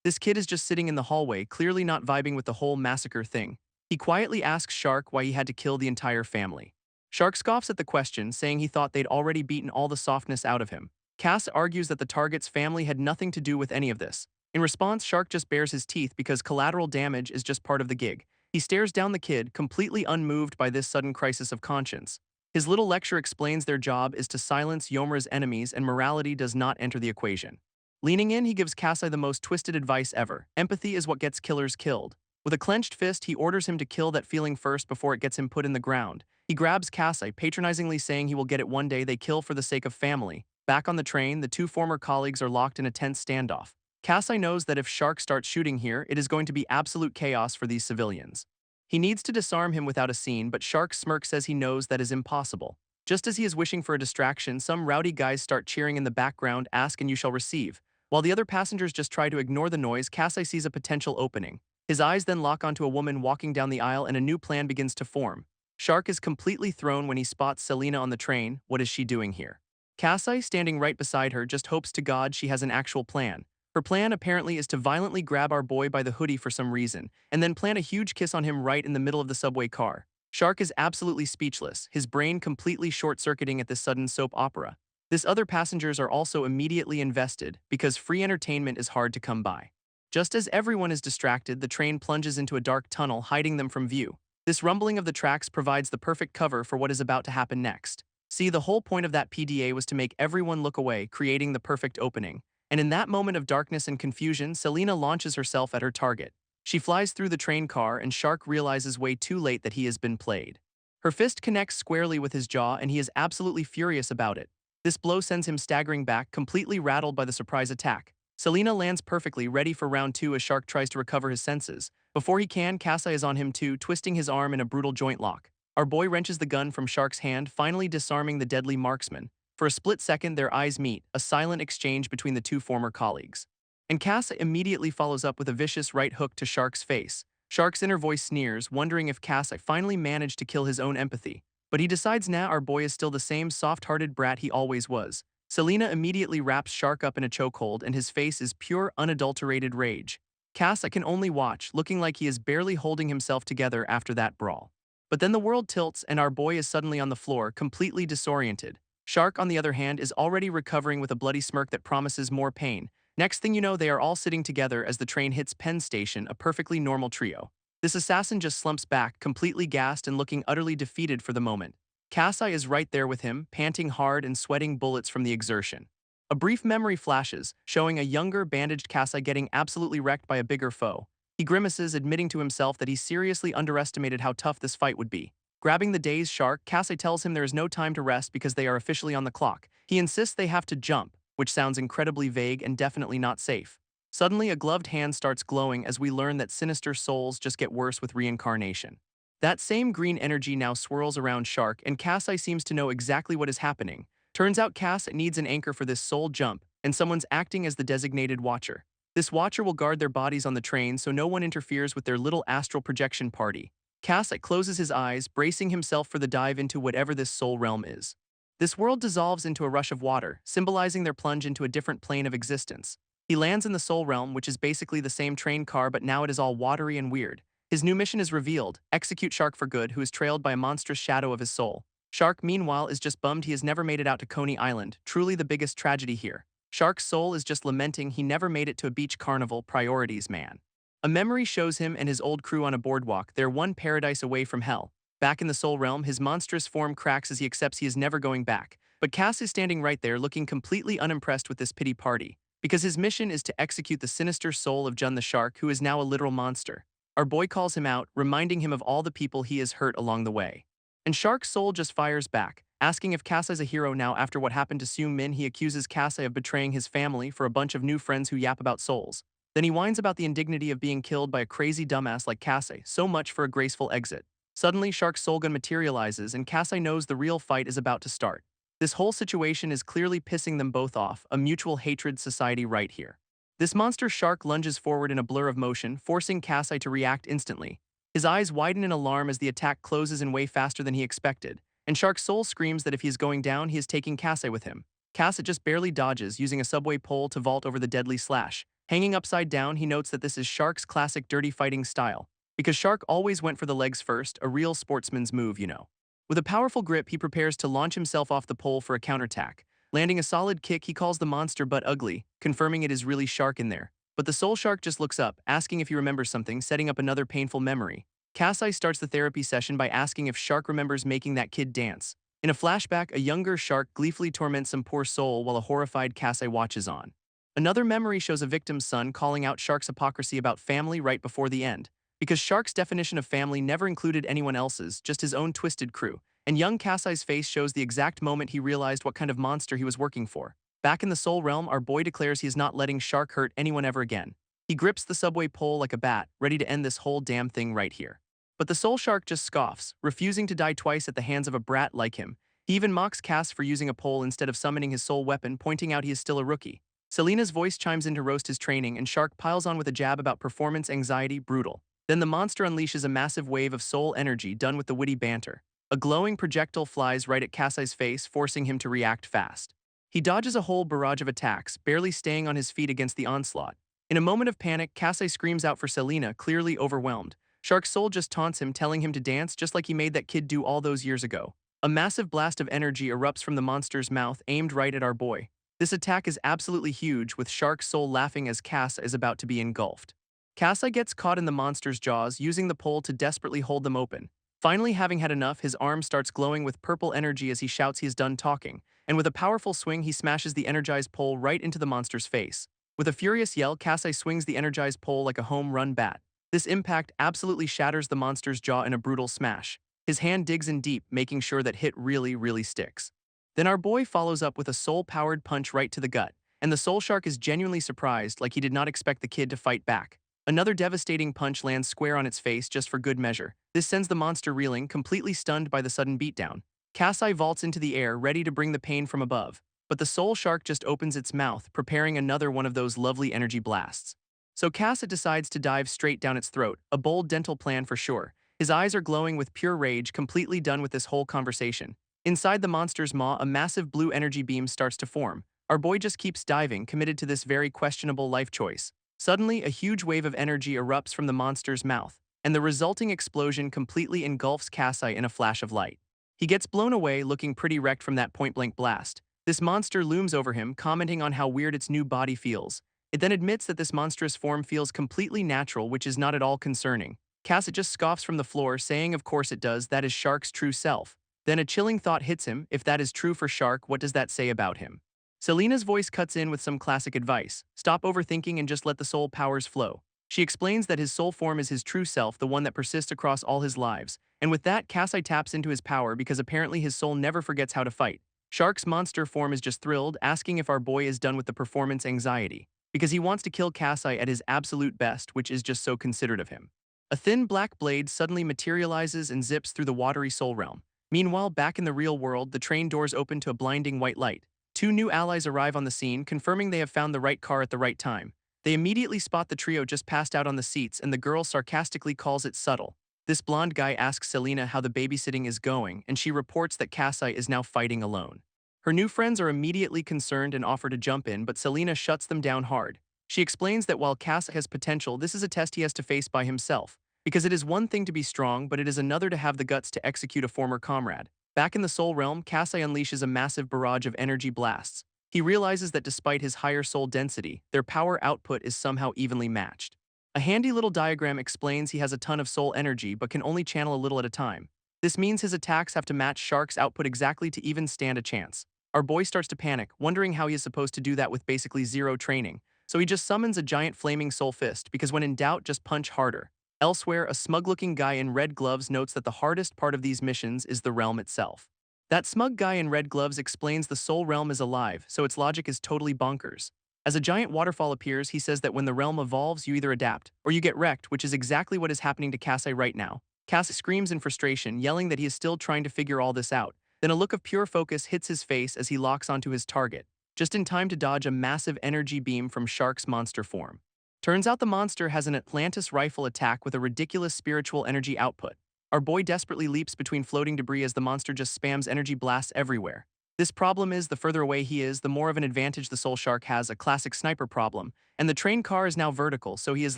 This kid is just sitting in the hallway, clearly not vibing with the whole massacre thing. He quietly asks Shark why he had to kill the entire family. Shark scoffs at the question, saying he thought they'd already beaten all the softness out of him. Cass argues that the target's family had nothing to do with any of this. In response, Shark just bares his teeth because collateral damage is just part of the gig. He stares down the kid, completely unmoved by this sudden crisis of conscience. His little lecture explains their job is to silence Yomura's enemies and morality does not enter the equation. Leaning in, he gives Kasai the most twisted advice ever. Empathy is what gets killers killed. With a clenched fist, he orders him to kill that feeling first before it gets him put in the ground. He grabs Kasai, patronizingly saying he will get it one day. They kill for the sake of family. Back on the train, the two former colleagues are locked in a tense standoff. Kasai knows that if Shark starts shooting here, it is going to be absolute chaos for these civilians. He needs to disarm him without a scene, but Shark's smirk says he knows that is impossible. Just as he is wishing for a distraction, some rowdy guys start cheering in the background, "Ask and you shall receive." While the other passengers just try to ignore the noise, Kasai sees a potential opening. His eyes then lock onto a woman walking down the aisle and a new plan begins to form. Shark is completely thrown when he spots Selena on the train. What is she doing here? Kasai, standing right beside her, just hopes to God she has an actual plan. Her plan apparently is to violently grab our boy by the hoodie for some reason, and then plant a huge kiss on him right in the middle of the subway car. Shark is absolutely speechless, his brain completely short-circuiting at this sudden soap opera. This other passengers are also immediately invested, because free entertainment is hard to come by. Just as everyone is distracted, the train plunges into a dark tunnel, hiding them from view. This rumbling of the tracks provides the perfect cover for what is about to happen next. See, the whole point of that PDA was to make everyone look away, creating the perfect opening. And in that moment of darkness and confusion, Selena launches herself at her target. She flies through the train car and Shark realizes way too late that he has been played. Her fist connects squarely with his jaw and he is absolutely furious about it. This blow sends him staggering back, completely rattled by the surprise attack. Selena lands perfectly, ready for round two as Shark tries to recover his senses. Before he can, Kasai is on him too, twisting his arm in a brutal joint lock. Our boy wrenches the gun from Shark's hand, finally disarming the deadly marksman. For a split second, their eyes meet, a silent exchange between the two former colleagues. And Kasai immediately follows up with a vicious right hook to Shark's face. Shark's inner voice sneers, wondering if Kasai finally managed to kill his own empathy. But he decides now our boy is still the same soft-hearted brat he always was. Selena immediately wraps Shark up in a chokehold and his face is pure, unadulterated rage. Kasai can only watch, looking like he is barely holding himself together after that brawl. But then the world tilts and our boy is suddenly on the floor, completely disoriented. Shark, on the other hand, is already recovering with a bloody smirk that promises more pain. Next thing you know, they are all sitting together as the train hits Penn Station, a perfectly normal trio. This assassin just slumps back, completely gassed and looking utterly defeated for the moment. Kasai is right there with him, panting hard and sweating bullets from the exertion. A brief memory flashes, showing a younger, bandaged Kasai getting absolutely wrecked by a bigger foe. He grimaces, admitting to himself that he seriously underestimated how tough this fight would be. Grabbing the dazed Shark, Kasai tells him there is no time to rest because they are officially on the clock. He insists they have to jump, which sounds incredibly vague and definitely not safe. Suddenly, a gloved hand starts glowing as we learn that sinister souls just get worse with reincarnation. That same green energy now swirls around Shark, and Kasai seems to know exactly what is happening. Turns out Kasai needs an anchor for this soul jump, and someone's acting as the designated watcher. This watcher will guard their bodies on the train so no one interferes with their little astral projection party. Kasai closes his eyes, bracing himself for the dive into whatever this soul realm is. This world dissolves into a rush of water, symbolizing their plunge into a different plane of existence. He lands in the soul realm, which is basically the same train car, but now it is all watery and weird. His new mission is revealed: execute Shark for good, who is trailed by a monstrous shadow of his soul. Shark, meanwhile, is just bummed he has never made it out to Coney Island, truly the biggest tragedy here. Shark's soul is just lamenting he never made it to a beach carnival. Priorities, man. A memory shows him and his old crew on a boardwalk. They're one paradise away from hell. Back in the soul realm, his monstrous form cracks as he accepts he is never going back. But Cass is standing right there, looking completely unimpressed with this pity party, because his mission is to execute the sinister soul of Jun the Shark, who is now a literal monster. Our boy calls him out, reminding him of all the people he has hurt along the way. And Shark's soul just fires back, asking if Kasai is a hero now. After what happened to Seung Min, he accuses Kasai of betraying his family for a bunch of new friends who yap about souls. Then he whines about the indignity of being killed by a crazy dumbass like Kasai. So much for a graceful exit. Suddenly, Shark's soul gun materializes and Kasai knows the real fight is about to start. This whole situation is clearly pissing them both off, a mutual hatred society right here. This monster shark lunges forward in a blur of motion, forcing Kasai to react instantly. His eyes widen in alarm as the attack closes in way faster than he expected, and Shark's soul screams that if he is going down, he is taking Kasai with him. Kasai just barely dodges, using a subway pole to vault over the deadly slash. Hanging upside down, he notes that this is Shark's classic dirty fighting style. Because Shark always went for the legs first, a real sportsman's move, you know. With a powerful grip, he prepares to launch himself off the pole for a counterattack. Landing a solid kick, he calls the monster but ugly, confirming it is really Shark in there. But the soul shark just looks up, asking if he remembers something, setting up another painful memory. Kasai starts the therapy session by asking if Shark remembers making that kid dance. In a flashback, a younger Shark gleefully torments some poor soul while a horrified Kasai watches on. Another memory shows a victim's son calling out Shark's hypocrisy about family right before the end. Because Shark's definition of family never included anyone else's, just his own twisted crew. And young Kasai's face shows the exact moment he realized what kind of monster he was working for. Back in the Soul Realm, our boy declares he is not letting Shark hurt anyone ever again. He grips the subway pole like a bat, ready to end this whole damn thing right here. But the Soul Shark just scoffs, refusing to die twice at the hands of a brat like him. He even mocks Cass for using a pole instead of summoning his soul weapon, pointing out he is still a rookie. Selena's voice chimes in to roast his training, and Shark piles on with a jab about performance anxiety, brutal. Then the monster unleashes a massive wave of soul energy done with the witty banter. A glowing projectile flies right at Kasai's face, forcing him to react fast. He dodges a whole barrage of attacks, barely staying on his feet against the onslaught. In a moment of panic, Kasai screams out for Selena, clearly overwhelmed. Shark's soul just taunts him, telling him to dance just like he made that kid do all those years ago. A massive blast of energy erupts from the monster's mouth, aimed right at our boy. This attack is absolutely huge, with Shark's soul laughing as Kasai is about to be engulfed. Kasai gets caught in the monster's jaws, using the pole to desperately hold them open. Finally, having had enough, his arm starts glowing with purple energy as he shouts he is done talking, and with a powerful swing, he smashes the energized pole right into the monster's face. With a furious yell, Kasai swings the energized pole like a home run bat. This impact absolutely shatters the monster's jaw in a brutal smash. His hand digs in deep, making sure that hit really sticks. Then our boy follows up with a soul-powered punch right to the gut, and the soul shark is genuinely surprised, like he did not expect the kid to fight back. Another devastating punch lands square on its face just for good measure. This sends the monster reeling, completely stunned by the sudden beatdown. Kasai vaults into the air, ready to bring the pain from above. But the soul shark just opens its mouth, preparing another one of those lovely energy blasts. So Kasai decides to dive straight down its throat, a bold dental plan for sure. His eyes are glowing with pure rage, completely done with this whole conversation. Inside the monster's maw, a massive blue energy beam starts to form. Our boy just keeps diving, committed to this very questionable life choice. Suddenly, a huge wave of energy erupts from the monster's mouth, and the resulting explosion completely engulfs Kasai in a flash of light. He gets blown away, looking pretty wrecked from that point-blank blast. This monster looms over him, commenting on how weird its new body feels. It then admits that this monstrous form feels completely natural, which is not at all concerning. Kasai just scoffs from the floor, saying of course it does, that is Shark's true self. Then a chilling thought hits him: if that is true for Shark, what does that say about him? Selena's voice cuts in with some classic advice: stop overthinking and just let the soul powers flow. She explains that his soul form is his true self, the one that persists across all his lives. And with that, Kasai taps into his power because apparently his soul never forgets how to fight. Shark's monster form is just thrilled, asking if our boy is done with the performance anxiety, because he wants to kill Kasai at his absolute best, which is just so considerate of him. A thin black blade suddenly materializes and zips through the watery soul realm. Meanwhile, back in the real world, the train doors open to a blinding white light. Two new allies arrive on the scene, confirming they have found the right car at the right time. They immediately spot the trio just passed out on the seats, and the girl sarcastically calls it subtle. This blonde guy asks Selena how the babysitting is going, and she reports that Kasai is now fighting alone. Her new friends are immediately concerned and offer to jump in, but Selena shuts them down hard. She explains that while Kasai has potential, this is a test he has to face by himself, because it is one thing to be strong, but it is another to have the guts to execute a former comrade. Back in the soul realm, Kasai unleashes a massive barrage of energy blasts. He realizes that despite his higher soul density, their power output is somehow evenly matched. A handy little diagram explains he has a ton of soul energy but can only channel a little at a time. This means his attacks have to match Shark's output exactly to even stand a chance. Our boy starts to panic, wondering how he is supposed to do that with basically zero training, so he just summons a giant flaming soul fist, because when in doubt, just punch harder. Elsewhere, a smug-looking guy in red gloves notes that the hardest part of these missions is the realm itself. That smug guy in red gloves explains the soul realm is alive, so its logic is totally bonkers. As a giant waterfall appears, he says that when the realm evolves, you either adapt, or you get wrecked, which is exactly what is happening to Kasai right now. Kasai screams in frustration, yelling that he is still trying to figure all this out. Then a look of pure focus hits his face as he locks onto his target. just in time to dodge a massive energy beam from Shark's monster form. Turns out the monster has an Atlantis rifle attack with a ridiculous spiritual energy output. Our boy desperately leaps between floating debris as the monster just spams energy blasts everywhere. This problem is, the further away he is, the more of an advantage the Soul Shark has, a classic sniper problem, and the train car is now vertical, so he is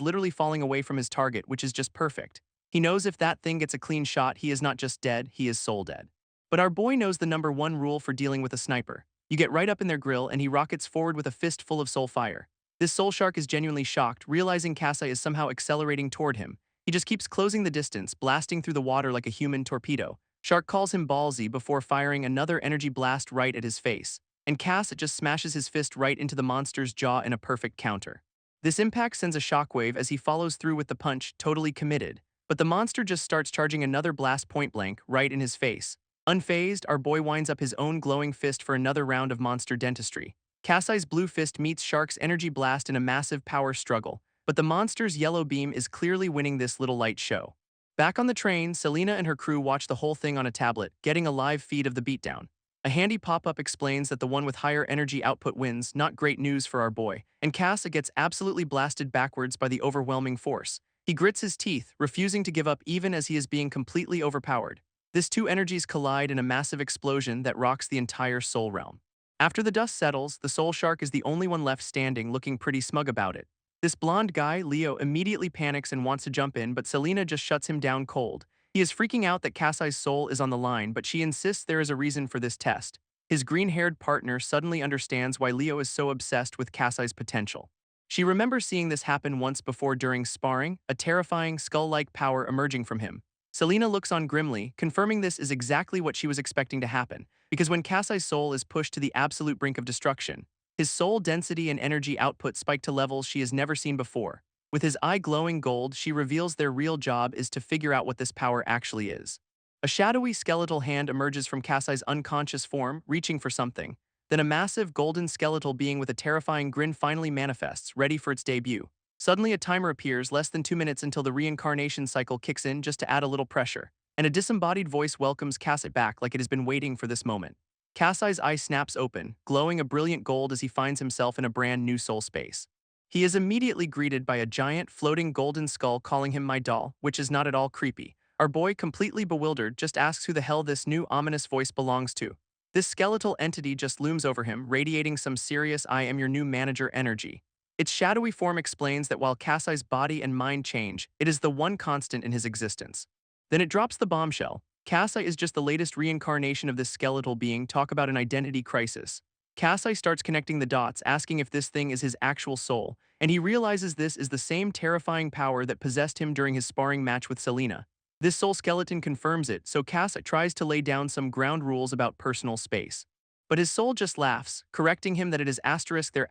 literally falling away from his target, which is just perfect. He knows if that thing gets a clean shot, he is not just dead, he is soul dead. But our boy knows the number one rule for dealing with a sniper. You get right up in their grill and he rockets forward with a fist full of soul fire. This Soul Shark is genuinely shocked, realizing Kasai is somehow accelerating toward him. He just keeps closing the distance, blasting through the water like a human torpedo. Shark calls him ballsy before firing another energy blast right at his face, and Kasai just smashes his fist right into the monster's jaw in a perfect counter. This impact sends a shockwave as he follows through with the punch, totally committed, but the monster just starts charging another blast point blank right in his face. Unfazed, our boy winds up his own glowing fist for another round of monster dentistry. Kasai's blue fist meets Shark's energy blast in a massive power struggle, but the monster's yellow beam is clearly winning this little light show. Back on the train, Selena and her crew watch the whole thing on a tablet, getting a live feed of the beatdown. A handy pop-up explains that the one with higher energy output wins, not great news for our boy, and Kasai gets absolutely blasted backwards by the overwhelming force. He grits his teeth, refusing to give up even as he is being completely overpowered. This two energies collide in a massive explosion that rocks the entire Soul Realm. After the dust settles, the Soul Shark is the only one left standing, looking pretty smug about it. This blonde guy, Leo, immediately panics and wants to jump in, but Selena just shuts him down cold. He is freaking out that Kasai's soul is on the line, but she insists there is a reason for this test. His green-haired partner suddenly understands why Leo is so obsessed with Kasai's potential. She remembers seeing this happen once before during sparring, a terrifying, skull-like power emerging from him. Selena looks on grimly, confirming this is exactly what she was expecting to happen, because when Kasai's soul is pushed to the absolute brink of destruction, his soul density and energy output spike to levels she has never seen before. With his eye glowing gold, she reveals their real job is to figure out what this power actually is. A shadowy skeletal hand emerges from Kasai's unconscious form, reaching for something. Then a massive golden skeletal being with a terrifying grin finally manifests, ready for its debut. Suddenly a timer appears, less than 2 minutes until the reincarnation cycle kicks in just to add a little pressure, and a disembodied voice welcomes Kasai back like it has been waiting for this moment. Kasai's eye snaps open, glowing a brilliant gold as he finds himself in a brand new soul space. He is immediately greeted by a giant, floating golden skull calling him my doll, which is not at all creepy. Our boy, completely bewildered, just asks who the hell this new ominous voice belongs to. This skeletal entity just looms over him, radiating some serious "I am your new manager" energy. Its shadowy form explains that while Kasai's body and mind change, it is the one constant in his existence. Then it drops the bombshell. Kasai is just the latest reincarnation of this skeletal being. Talk about an identity crisis. Kasai starts connecting the dots, asking if this thing is his actual soul, and he realizes this is the same terrifying power that possessed him during his sparring match with Selena. This soul skeleton confirms it, so Kasai tries to lay down some ground rules about personal space. But his soul just laughs, correcting him that it is their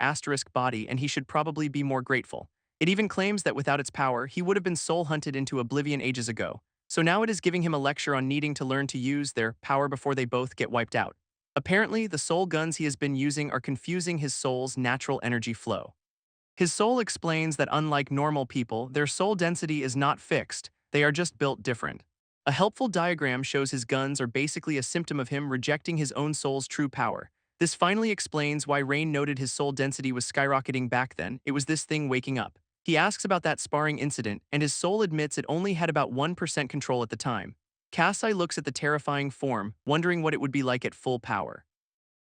body and he should probably be more grateful. It even claims that without its power, he would have been soul hunted into oblivion ages ago. So now it is giving him a lecture on needing to learn to use their power before they both get wiped out. Apparently, the soul guns he has been using are confusing his soul's natural energy flow. His soul explains that unlike normal people, their soul density is not fixed, they are just built different. A helpful diagram shows his guns are basically a symptom of him rejecting his own soul's true power. This finally explains why Rain noted his soul density was skyrocketing back then. It was this thing waking up. He asks about that sparring incident, and his soul admits it only had about 1% control at the time. Kasai looks at the terrifying form, wondering what it would be like at full power.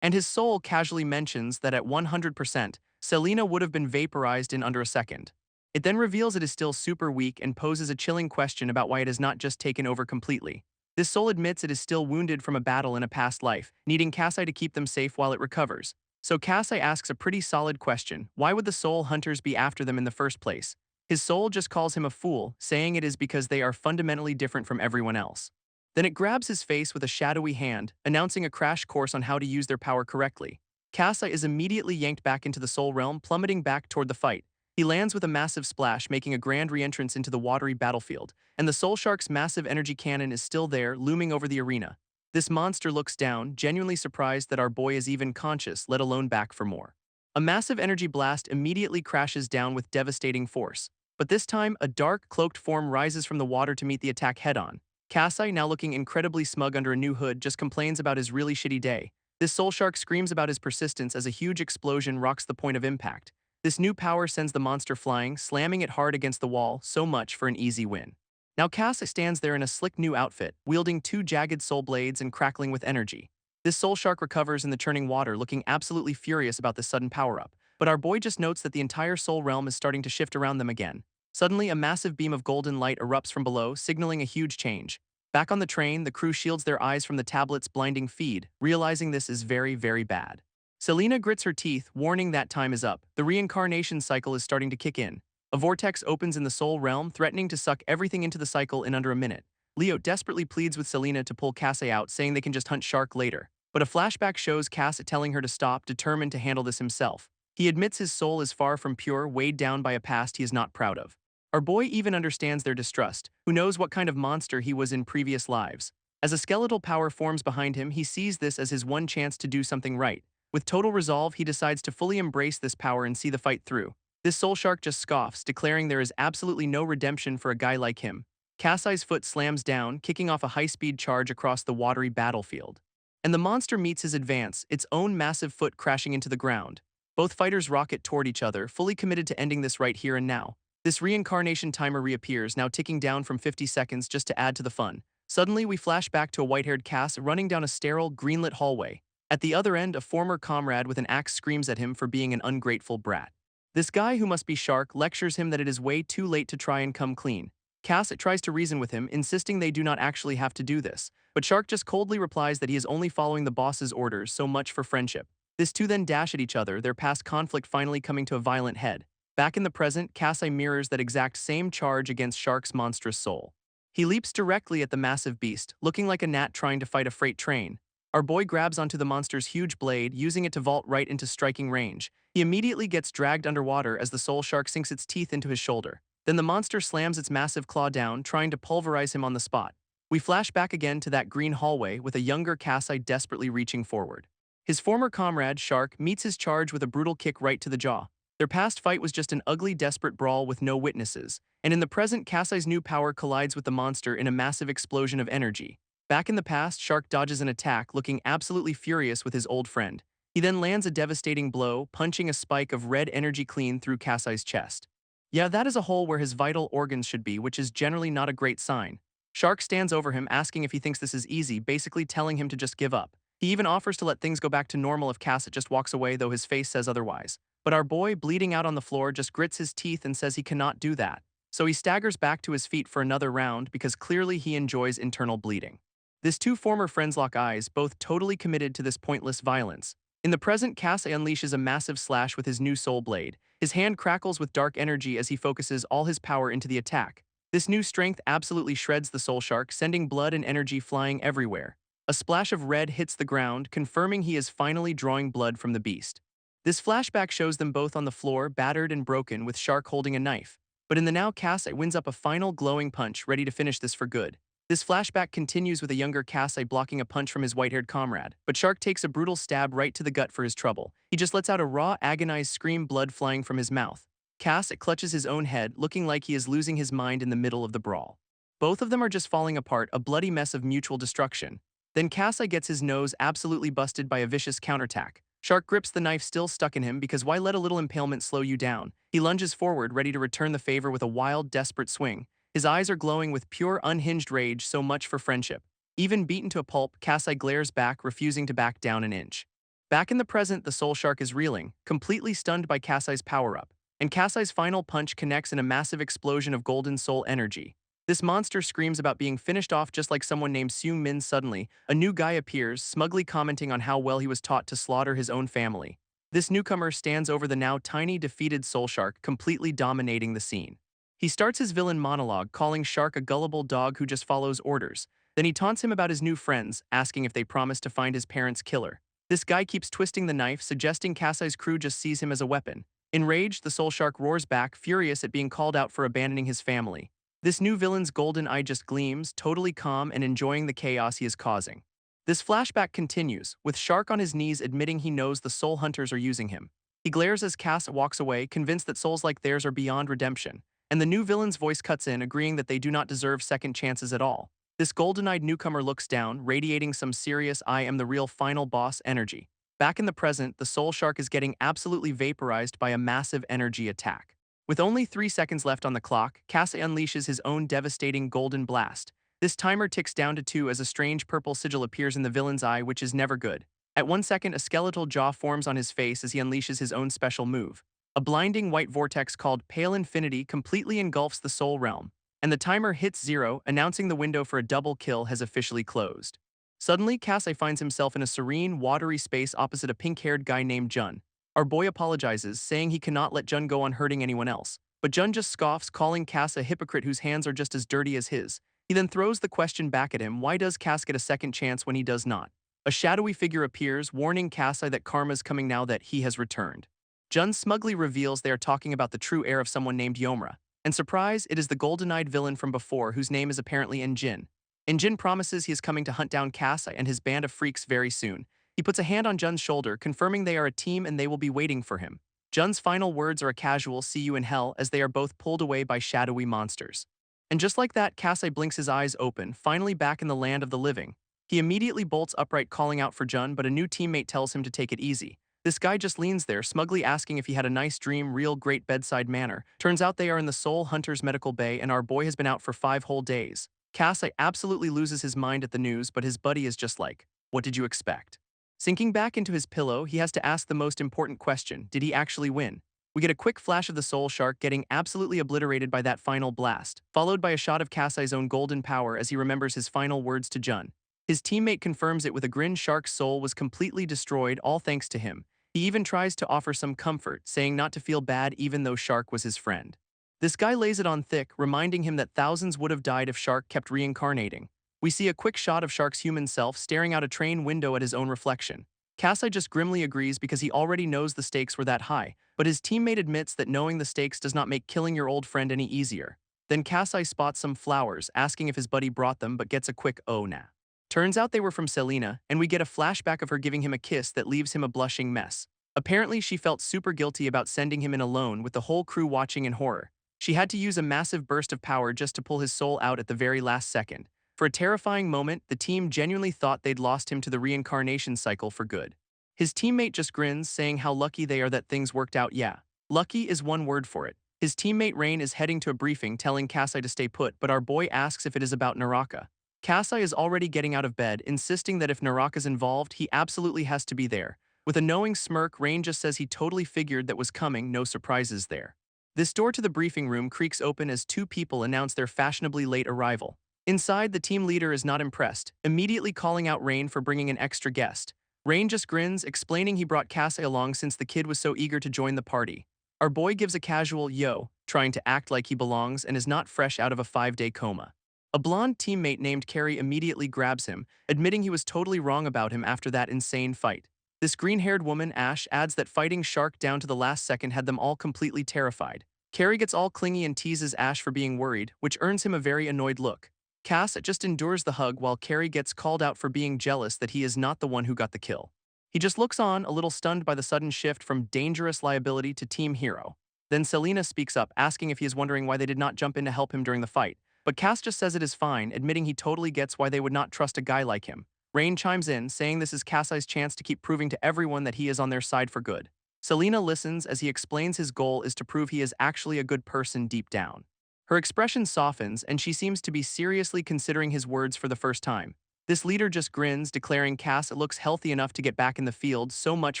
And his soul casually mentions that at 100%, Selena would have been vaporized in under a second. It then reveals it is still super weak and poses a chilling question about why it has not just taken over completely. This soul admits it is still wounded from a battle in a past life, needing Kasai to keep them safe while it recovers. So Kasai asks a pretty solid question: why would the soul hunters be after them in the first place? His soul just calls him a fool, saying it is because they are fundamentally different from everyone else. Then it grabs his face with a shadowy hand, announcing a crash course on how to use their power correctly. Kasai is immediately yanked back into the soul realm, plummeting back toward the fight. He lands with a massive splash, making a grand re-entrance into the watery battlefield, and the Soul Shark's massive energy cannon is still there, looming over the arena. This monster looks down, genuinely surprised that our boy is even conscious, let alone back for more. A massive energy blast immediately crashes down with devastating force, but this time a dark, cloaked form rises from the water to meet the attack head-on. Kasai, now looking incredibly smug under a new hood, just complains about his really shitty day. This soul shark screams about his persistence as a huge explosion rocks the point of impact. This new power sends the monster flying, slamming it hard against the wall, so much for an easy win. Now Cass stands there in a slick new outfit, wielding two jagged soul blades and crackling with energy. This soul shark recovers in the churning water, looking absolutely furious about this sudden power-up. But our boy just notes that the entire soul realm is starting to shift around them again. Suddenly, a massive beam of golden light erupts from below, signaling a huge change. Back on the train, the crew shields their eyes from the tablet's blinding feed, realizing this is very, very bad. Selena grits her teeth, warning that time is up. The reincarnation cycle is starting to kick in. A vortex opens in the soul realm, threatening to suck everything into the cycle in under a minute. Leo desperately pleads with Selena to pull Cassie out, saying they can just hunt Shark later. But a flashback shows Cass telling her to stop, determined to handle this himself. He admits his soul is far from pure, weighed down by a past he is not proud of. Our boy even understands their distrust, who knows what kind of monster he was in previous lives. As a skeletal power forms behind him, he sees this as his one chance to do something right. With total resolve, he decides to fully embrace this power and see the fight through. This soul shark just scoffs, declaring there is absolutely no redemption for a guy like him. Cassie's foot slams down, kicking off a high-speed charge across the watery battlefield. And the monster meets his advance, its own massive foot crashing into the ground. Both fighters rocket toward each other, fully committed to ending this right here and now. This reincarnation timer reappears, now ticking down from 50 seconds just to add to the fun. Suddenly, we flash back to a white-haired Cass running down a sterile, greenlit hallway. At the other end, a former comrade with an axe screams at him for being an ungrateful brat. This guy, who must be Shark, lectures him that it is way too late to try and come clean. Cass tries to reason with him, insisting they do not actually have to do this. But Shark just coldly replies that he is only following the boss's orders, so much for friendship. This two then dash at each other, their past conflict finally coming to a violent head. Back in the present, Cassie mirrors that exact same charge against Shark's monstrous soul. He leaps directly at the massive beast, looking like a gnat trying to fight a freight train. Our boy grabs onto the monster's huge blade, using it to vault right into striking range. He immediately gets dragged underwater as the soul shark sinks its teeth into his shoulder. Then the monster slams its massive claw down, trying to pulverize him on the spot. We flash back again to that green hallway with a younger Cassie desperately reaching forward. His former comrade, Shark, meets his charge with a brutal kick right to the jaw. Their past fight was just an ugly, desperate brawl with no witnesses. And in the present, Cassie's new power collides with the monster in a massive explosion of energy. Back in the past, Shark dodges an attack, looking absolutely furious with his old friend. He then lands a devastating blow, punching a spike of red energy clean through Cassie's chest. Yeah, that is a hole where his vital organs should be, which is generally not a great sign. Shark stands over him, asking if he thinks this is easy, basically telling him to just give up. He even offers to let things go back to normal if Cass just walks away, though his face says otherwise. But our boy, bleeding out on the floor, just grits his teeth and says he cannot do that. So he staggers back to his feet for another round because clearly he enjoys internal bleeding. These two former friends lock eyes, both totally committed to this pointless violence. In the present, Cass unleashes a massive slash with his new soul blade. His hand crackles with dark energy as he focuses all his power into the attack. This new strength absolutely shreds the soul shark, sending blood and energy flying everywhere. A splash of red hits the ground, confirming he is finally drawing blood from the beast. This flashback shows them both on the floor, battered and broken, with Shark holding a knife. But in the now, Cass wins up a final glowing punch, ready to finish this for good. This flashback continues with a younger Cass blocking a punch from his white-haired comrade, but Shark takes a brutal stab right to the gut for his trouble. He just lets out a raw, agonized scream, blood flying from his mouth. Cass clutches his own head, looking like he is losing his mind in the middle of the brawl. Both of them are just falling apart, a bloody mess of mutual destruction. Then Cass gets his nose absolutely busted by a vicious counterattack. Shark grips the knife still stuck in him because why let a little impalement slow you down? He lunges forward, ready to return the favor with a wild, desperate swing. His eyes are glowing with pure, unhinged rage, so much for friendship. Even beaten to a pulp, Cass glares back, refusing to back down an inch. Back in the present, the soul shark is reeling, completely stunned by Cassie's power-up. And Cassie's final punch connects in a massive explosion of golden soul energy. This monster screams about being finished off just like someone named Seung Min. Suddenly, a new guy appears, smugly commenting on how well he was taught to slaughter his own family. This newcomer stands over the now tiny, defeated soul shark, completely dominating the scene. He starts his villain monologue, calling Shark a gullible dog who just follows orders. Then he taunts him about his new friends, asking if they promise to find his parents' killer. This guy keeps twisting the knife, suggesting Cassie's crew just sees him as a weapon. Enraged, the soul shark roars back, furious at being called out for abandoning his family. This new villain's golden eye just gleams, totally calm and enjoying the chaos he is causing. This flashback continues, with Shark on his knees admitting he knows the soul hunters are using him. He glares as Cass walks away, convinced that souls like theirs are beyond redemption. And the new villain's voice cuts in, agreeing that they do not deserve second chances at all. This golden-eyed newcomer looks down, radiating some serious I am the real final boss energy. Back in the present, the soul shark is getting absolutely vaporized by a massive energy attack. With only 3 seconds left on the clock, Kasai unleashes his own devastating golden blast. This timer ticks down to 2 as a strange purple sigil appears in the villain's eye, which is never good. At 1 second, a skeletal jaw forms on his face as he unleashes his own special move. A blinding white vortex called Pale Infinity completely engulfs the soul realm, and the timer hits 0, announcing the window for a double kill has officially closed. Suddenly, Kasai finds himself in a serene, watery space opposite a pink-haired guy named Jun. Our boy apologizes, saying he cannot let Jun go on hurting anyone else. But Jun just scoffs, calling Cass a hypocrite whose hands are just as dirty as his. He then throws the question back at him, why does Cass get a second chance when he does not? A shadowy figure appears, warning Kasai that karma's coming now that he has returned. Jun smugly reveals they are talking about the true heir of someone named Yomra. And surprise, it is the golden-eyed villain from before whose name is apparently Injin. Injin promises he is coming to hunt down Kasai and his band of freaks very soon. He puts a hand on Jun's shoulder, confirming they are a team and they will be waiting for him. Jun's final words are a casual "see you in hell" as they are both pulled away by shadowy monsters. And just like that, Kasai blinks his eyes open, finally back in the land of the living. He immediately bolts upright calling out for Jun, but a new teammate tells him to take it easy. This guy just leans there, smugly asking if he had a nice dream, real great bedside manner. Turns out they are in the Soul Hunter's medical bay and our boy has been out for 5 whole days. Kasai absolutely loses his mind at the news, but his buddy is just like, what did you expect? Sinking back into his pillow, he has to ask the most important question, did he actually win? We get a quick flash of the soul shark getting absolutely obliterated by that final blast, followed by a shot of Kasai's own golden power as he remembers his final words to Jun. His teammate confirms it with a grin. Shark's soul was completely destroyed, all thanks to him. He even tries to offer some comfort, saying not to feel bad even though Shark was his friend. This guy lays it on thick, reminding him that thousands would have died if Shark kept reincarnating. We see a quick shot of Shark's human self staring out a train window at his own reflection. Kasai just grimly agrees because he already knows the stakes were that high, but his teammate admits that knowing the stakes does not make killing your old friend any easier. Then Kasai spots some flowers, asking if his buddy brought them but gets a quick "oh nah." Turns out they were from Selena, and we get a flashback of her giving him a kiss that leaves him a blushing mess. Apparently, she felt super guilty about sending him in alone with the whole crew watching in horror. She had to use a massive burst of power just to pull his soul out at the very last second. For a terrifying moment, the team genuinely thought they'd lost him to the reincarnation cycle for good. His teammate just grins, saying how lucky they are that things worked out. Yeah, lucky is one word for it. His teammate Rain is heading to a briefing telling Kasai to stay put, but our boy asks if it is about Naraka. Kasai is already getting out of bed, insisting that if Naraka's involved, he absolutely has to be there. With a knowing smirk, Rain just says he totally figured that was coming, no surprises there. This door to the briefing room creaks open as 2 people announce their fashionably late arrival. Inside, the team leader is not impressed, immediately calling out Rain for bringing an extra guest. Rain just grins, explaining he brought Kasai along since the kid was so eager to join the party. Our boy gives a casual "yo," trying to act like he belongs and is not fresh out of a 5-day coma. A blonde teammate named Carrie immediately grabs him, admitting he was totally wrong about him after that insane fight. This green-haired woman, Ash, adds that fighting Shark down to the last second had them all completely terrified. Carrie gets all clingy and teases Ash for being worried, which earns him a very annoyed look. Cass just endures the hug while Carrie gets called out for being jealous that he is not the one who got the kill. He just looks on, a little stunned by the sudden shift from dangerous liability to team hero. Then Selena speaks up, asking if he is wondering why they did not jump in to help him during the fight. But Cass just says it is fine, admitting he totally gets why they would not trust a guy like him. Rain chimes in, saying this is Kasai's chance to keep proving to everyone that he is on their side for good. Selena listens as he explains his goal is to prove he is actually a good person deep down. Her expression softens, and she seems to be seriously considering his words for the first time. This leader just grins, declaring Cass looks healthy enough to get back in the field, so much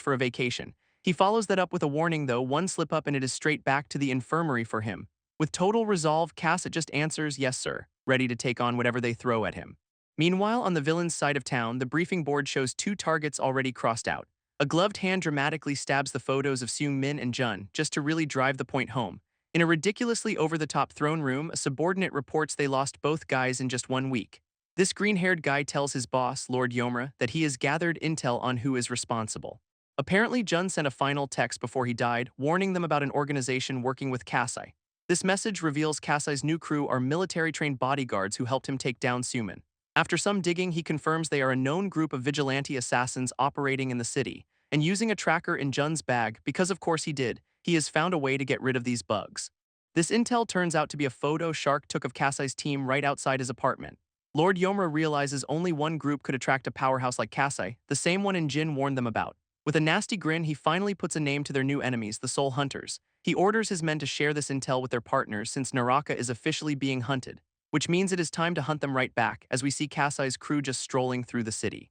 for a vacation. He follows that up with a warning though, one slip up and it is straight back to the infirmary for him. With total resolve, Cass just answers, yes sir, ready to take on whatever they throw at him. Meanwhile, on the villain's side of town, the briefing board shows 2 targets already crossed out. A gloved hand dramatically stabs the photos of Seung Min and Jun, just to really drive the point home. In a ridiculously over-the-top throne room, a subordinate reports they lost both guys in just 1 week. This green-haired guy tells his boss, Lord Yomra, that he has gathered intel on who is responsible. Apparently, Jun sent a final text before he died, warning them about an organization working with Kasai. This message reveals Kasai's new crew are military-trained bodyguards who helped him take down Suman. After some digging, he confirms they are a known group of vigilante assassins operating in the city, and using a tracker in Jun's bag, because of course he did, he has found a way to get rid of these bugs. This intel turns out to be a photo Shark took of Kasai's team right outside his apartment. Lord Yomra realizes only one group could attract a powerhouse like Kasai, the same one Jin warned them about. With a nasty grin, he finally puts a name to their new enemies, the Soul Hunters. He orders his men to share this intel with their partners since Naraka is officially being hunted, which means it is time to hunt them right back as we see Kasai's crew just strolling through the city.